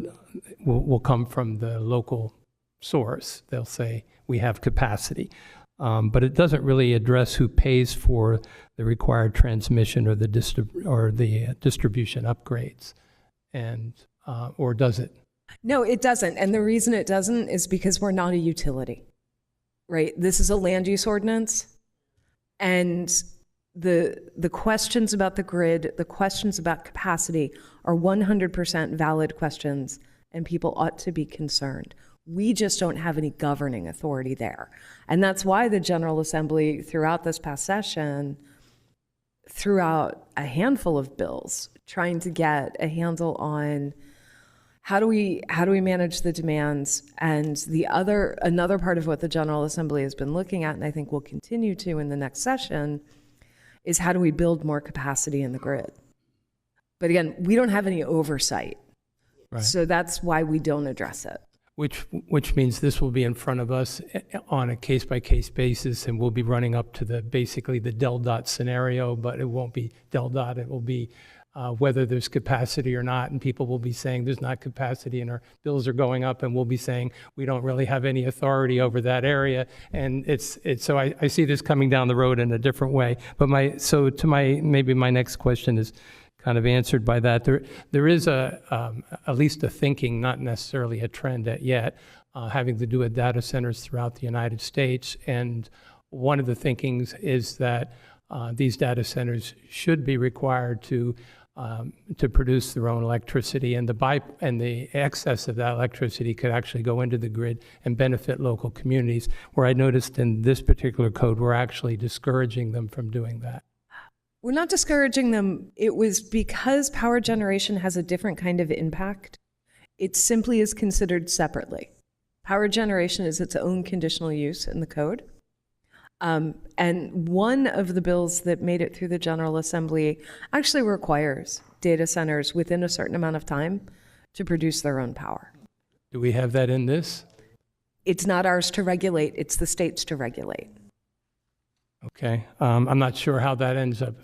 will come from the local source. They'll say we have capacity, but it doesn't really address who pays for the required transmission or the distribution upgrades, and or does it? No, it doesn't. And the reason it doesn't is because we're not a utility, right? This is a land use ordinance. And the questions about the grid, the questions about capacity are 100% valid questions, and people ought to be concerned. We just don't have any governing authority there. And that's why the General Assembly, throughout this past session, threw out a handful of bills trying to get a handle on how do we manage the demands. And another part of what the General Assembly has been looking at, and I think will continue to in the next session, is how do we build more capacity in the grid? But again, we don't have any oversight. Right. So that's why we don't address it. which means this will be in front of us on a case-by-case basis, and we'll be running up to basically the del dot scenario, but it won't be del dot. It will be whether there's capacity or not, and people will be saying there's not capacity and our bills are going up, and we'll be saying we don't really have any authority over that area. And so I see this coming down the road in a different way. But maybe my next question is kind of answered by that. There is at least a thinking, not necessarily a trend yet, having to do with data centers throughout the United States. And one of the thinkings is that these data centers should be required to produce their own electricity, and the excess of that electricity could actually go into the grid and benefit local communities, where I noticed in this particular code, we're actually discouraging them from doing that. We're not discouraging them. It was because power generation has a different kind of impact. It simply is considered separately. Power generation is its own conditional use in the code. And one of the bills that made it through the General Assembly actually requires data centers within a certain amount of time to produce their own power. Do we have that in this? It's not ours to regulate, it's the state's to regulate. Okay. I'm not sure how that ends up.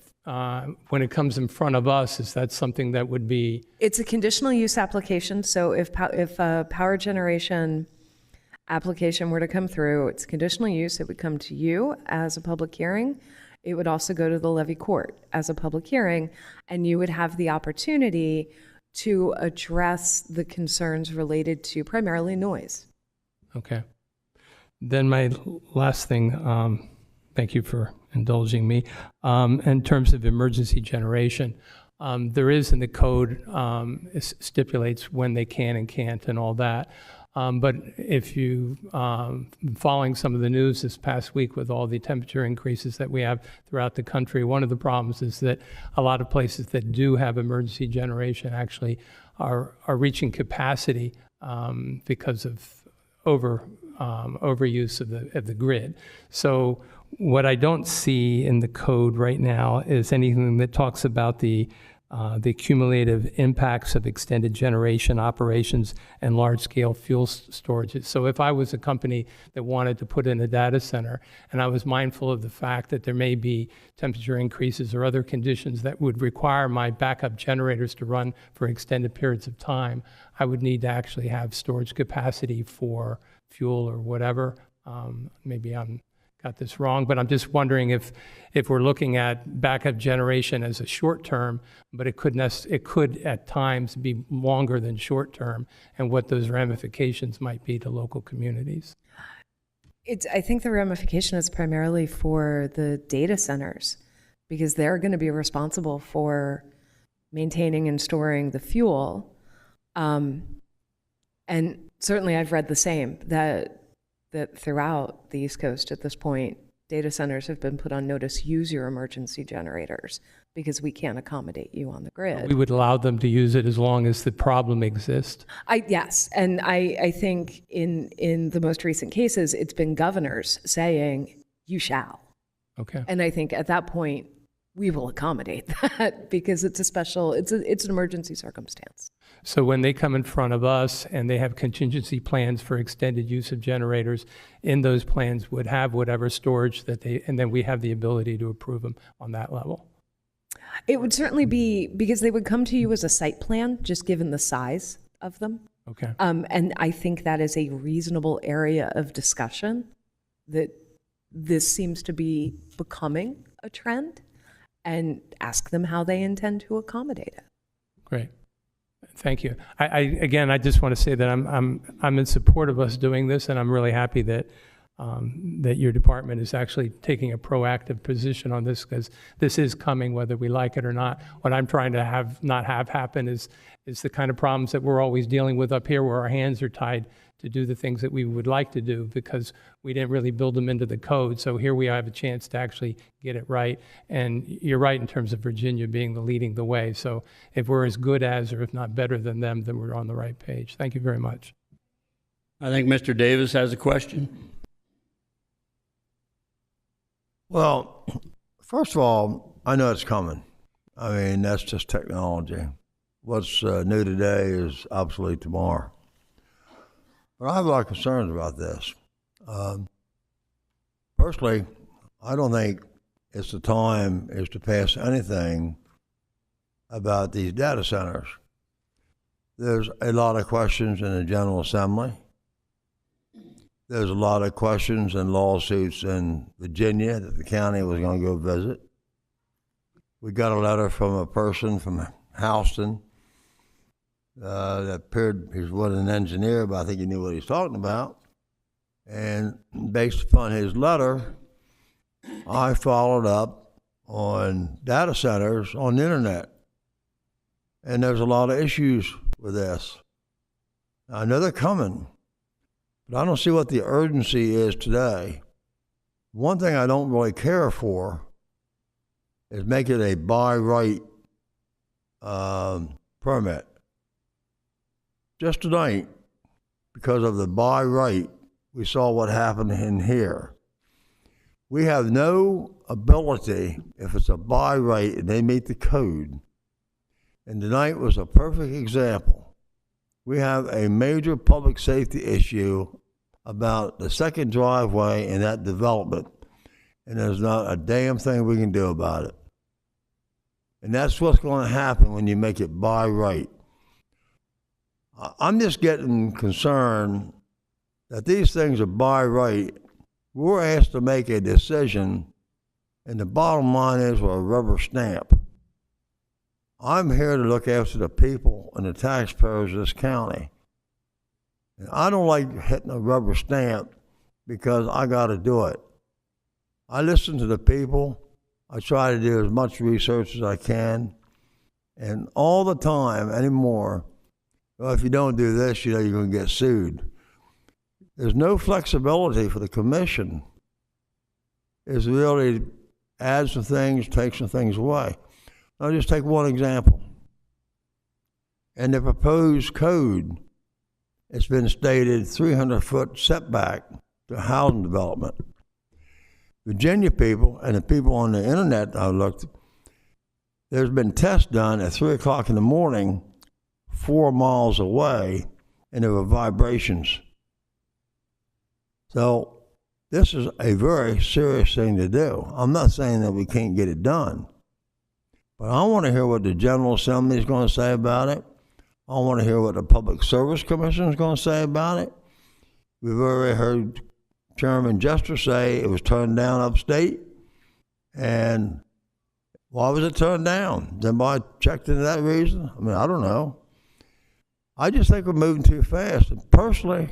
When it comes in front of us, is that something that would be? It's a conditional use application, so if a power generation application were to come through, it's conditional use, it would come to you as a public hearing. It would also go to the levy court as a public hearing, and you would have the opportunity to address the concerns related to primarily noise. Okay. Then my last thing, thank you for indulging me, in terms of emergency generation. There is in the code, it stipulates when they can and can't and all that. But if you following some of the news this past week with all the temperature increases that we have throughout the country, one of the problems is that a lot of places that do have emergency generation actually are reaching capacity because of overuse of the grid. So what I don't see in the code right now is anything that talks about the cumulative impacts of extended generation operations and large-scale fuel storage. So if I was a company that wanted to put in a data center, and I was mindful of the fact that there may be temperature increases or other conditions that would require my backup generators to run for extended periods of time, I would need to actually have storage capacity for fuel or whatever. Maybe I'm got this wrong, but I'm just wondering if we're looking at backup generation as a short term, but it could at times be longer than short term, and what those ramifications might be to local communities. I think the ramification is primarily for the data centers, because they're going to be responsible for maintaining and storing the fuel. And certainly I've read the same, that throughout the East Coast at this point, data centers have been put on notice, use your emergency generators because we can't accommodate you on the grid. We would allow them to use it as long as the problem exists. Yes, and I think in the most recent cases, it's been governors saying, you shall. Okay. And I think at that point, we will accommodate that because it's an emergency circumstance. So when they come in front of us and they have contingency plans for extended use of generators, in those plans would have whatever storage and then we have the ability to approve them on that level. It would certainly be, because they would come to you as a site plan, just given the size of them. Okay. And I think that is a reasonable area of discussion, that this seems to be becoming a trend, and ask them how they intend to accommodate it. Great. Thank you. I just want to say that I'm in support of us doing this, and I'm really happy that that your department is actually taking a proactive position on this, because this is coming whether we like it or not. What I'm trying to not have happen is the kind of problems that we're always dealing with up here, where our hands are tied to do the things that we would like to do because we didn't really build them into the code. So here we have a chance to actually get it right. And you're right in terms of Virginia being leading the way. So if we're as good as, or if not better than them, then we're on the right page. Thank you very much. I think Mr. Davis has a question. Well, first of all, I know it's coming. I mean, that's just technology. What's new today is obsolete tomorrow. But I have a lot of concerns about this. Personally, I don't think it's the time is to pass anything about these data centers. There's a lot of questions in the General Assembly. There's a lot of questions and lawsuits in Virginia that the county was going to go visit. We got a letter from a person from Houston that appeared, he wasn't an engineer, but I think he knew what he was talking about. And based upon his letter, I followed up on data centers on the internet. And there's a lot of issues with this. I know they're coming, but I don't see what the urgency is today. One thing I don't really care for is make it a by right permit. Just tonight, because of the by right, we saw what happened in here. We have no ability, if it's a by right and they meet the code, and tonight was a perfect example. We have a major public safety issue about the second driveway in that development, and there's not a damn thing we can do about it. And that's what's going to happen when you make it by right. I'm just getting concerned that these things are by right. We're asked to make a decision, and the bottom line is we're a rubber stamp. I'm here to look after the people and the taxpayers of this county. And I don't like hitting a rubber stamp because I got to do it. I listen to the people. I try to do as much research as I can. And all the time anymore, well, if you don't do this, you know you're going to get sued. There's no flexibility for the commission. It's really add some things, take some things away. I'll just take one example. In the proposed code, it's been stated 300-foot setback to housing development. Virginia people and the people on the internet I looked, there's been tests done at 3 o'clock in the morning, 4 miles away, and there were vibrations. So this is a very serious thing to do. I'm not saying that we can't get it done, but I want to hear what the General Assembly is going to say about it. I want to hear what the Public Service Commission is going to say about it. We've already heard Chairman Jester say it was turned down upstate. And why was it turned down? Has anybody checked into that reason? I mean, I don't know. I just think we're moving too fast. And personally,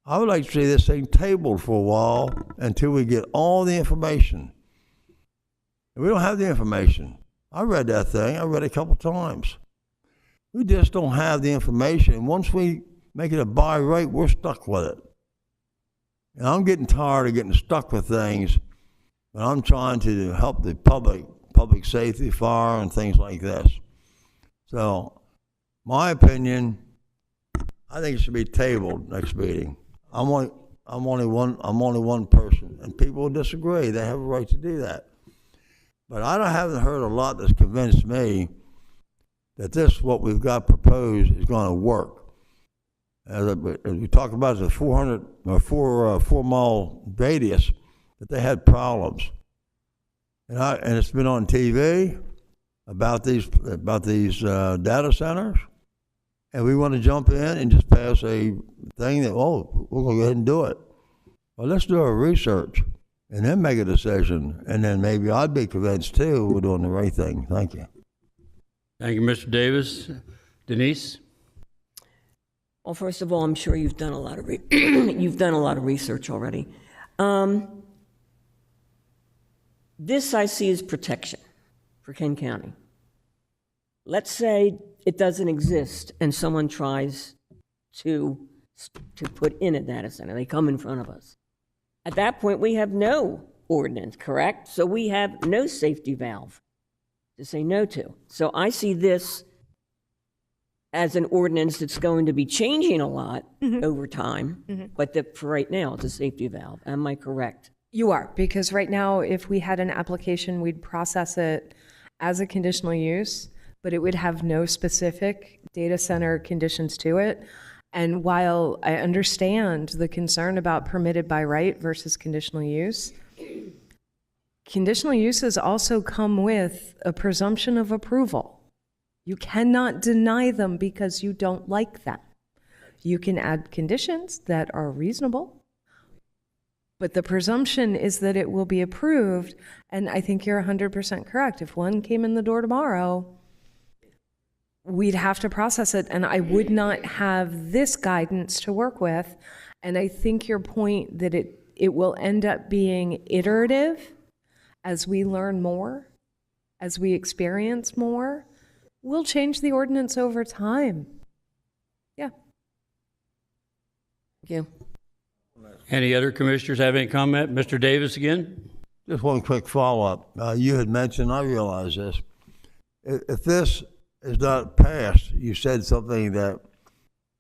I would like to see this thing tabled for a while until we get all the information. And we don't have the information. I read that thing. I read it a couple times. We just don't have the information. And once we make it a by right, we're stuck with it. And I'm getting tired of getting stuck with things, but I'm trying to help the public safety, fire, and things like this. So, my opinion, I think it should be tabled next meeting. I'm only one person, and people will disagree. They have a right to do that. But I haven't heard a lot that's convinced me that this, what we've got proposed, is going to work. As we talk about the 4 mile radius, that they had problems, and it's been on TV about these data centers, and we want to jump in and just pass a thing that we're going to go ahead and do it. Well, let's do our research and then make a decision, and then maybe I'd be convinced too we're doing the right thing. Thank you. Thank you, Mr. Davis. Denise? Well, first of all, I'm sure you've done a lot of you've done a lot of research already. This I see as protection for Kent County. Let's say it doesn't exist and someone tries to put in a data center. They come in front of us. At that point, we have no ordinance, correct? So we have no safety valve to say no to. So I see this as an ordinance that's going to be changing a lot over time, but that for right now, it's a safety valve. Am I correct? You are, because right now, if we had an application, we'd process it as a conditional use, but it would have no specific data center conditions to it. And while I understand the concern about permitted by right versus conditional use, conditional uses also come with a presumption of approval. You cannot deny them because you don't like them. You can add conditions that are reasonable, but the presumption is that it will be approved, and I think you're 100% correct. If one came in the door tomorrow, we'd have to process it, and I would not have this guidance to work with. And I think your point that it will end up being iterative as we learn more, as we experience more, we'll change the ordinance over time. Yeah. Thank you. Any other commissioners have any comment? Mr. Davis again? Just one quick follow-up. You had mentioned, I realize this, if this is not passed, you said something that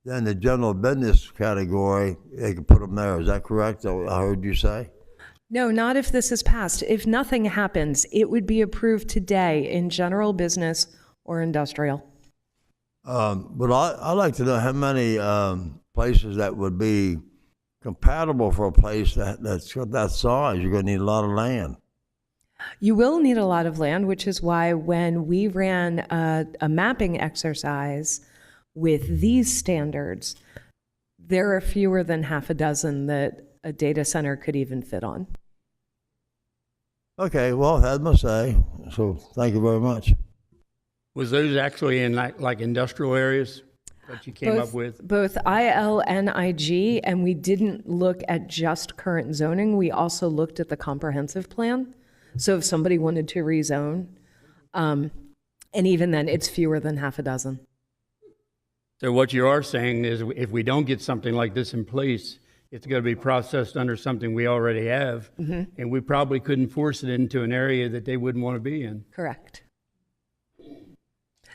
then the general business category, they could put them there. Is that correct? I heard you say? No, not if this is passed. If nothing happens, it would be approved today in general business or industrial. But I'd like to know how many places that would be compatible for a place that's got that size. You're going to need a lot of land. You will need a lot of land, which is why when we ran a mapping exercise with these standards, there are fewer than half a dozen that a data center could even fit on. Okay, well, I had my say, so thank you very much. Was those actually in like industrial areas that you came up with? Both IL and IG, and we didn't look at just current zoning. We also looked at the comprehensive plan. So if somebody wanted to rezone, and even then, it's fewer than half a dozen. So what you are saying is if we don't get something like this in place, it's going to be processed under something we already have, and we probably couldn't force it into an area that they wouldn't want to be in. Correct.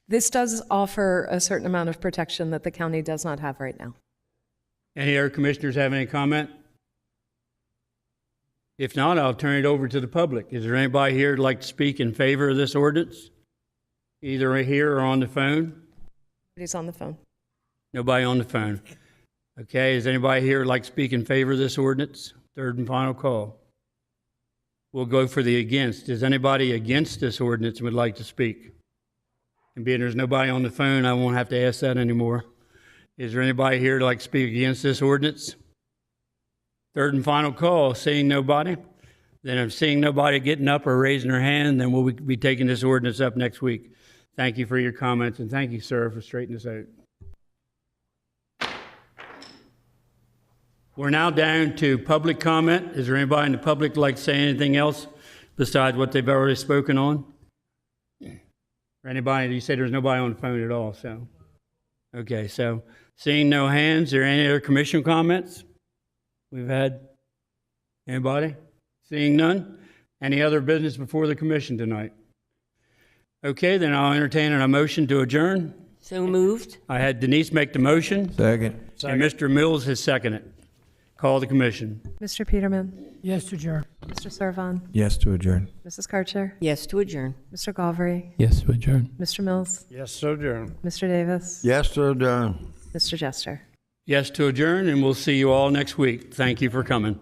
This does offer a certain amount of protection that the county does not have right now. Any other commissioners have any comment? If not, I'll turn it over to the public. Is there anybody here who'd like to speak in favor of this ordinance? Either here or on the phone? Nobody's on the phone. Nobody on the phone. Okay, is anybody here who'd like to speak in favor of this ordinance? Third and final call. We'll go for the against. Is anybody against this ordinance and would like to speak? And being there's nobody on the phone, I won't have to ask that anymore. Is there anybody here who'd like to speak against this ordinance? Third and final call. Seeing nobody? Then if seeing nobody getting up or raising their hand, then we'll be taking this ordinance up next week. Thank you for your comments, and thank you, sir, for straightening this out. We're now down to public comment. Is there anybody in the public like to say anything else besides what they've already spoken on? Or anybody, you say there's nobody on the phone at all, so. Okay, so seeing no hands, are there any other commission comments we've had? Anybody? Seeing none? Any other business before the commission tonight? Okay, then I'll entertain a motion to adjourn. So moved. I had Denise make the motion. Second. And Mr. Mills has seconded. Call the commission. Mr. Peterman? Yes to adjourn. Mr. Servan? Yes to adjourn. Mrs. Karcher? Yes to adjourn. Mr. Galvery? Yes, to adjourn. Mr. Mills? Yes, so adjourn. Mr. Davis? Yes to adjourn. Mr. Jester? Yes to adjourn, and we'll see you all next week. Thank you for coming.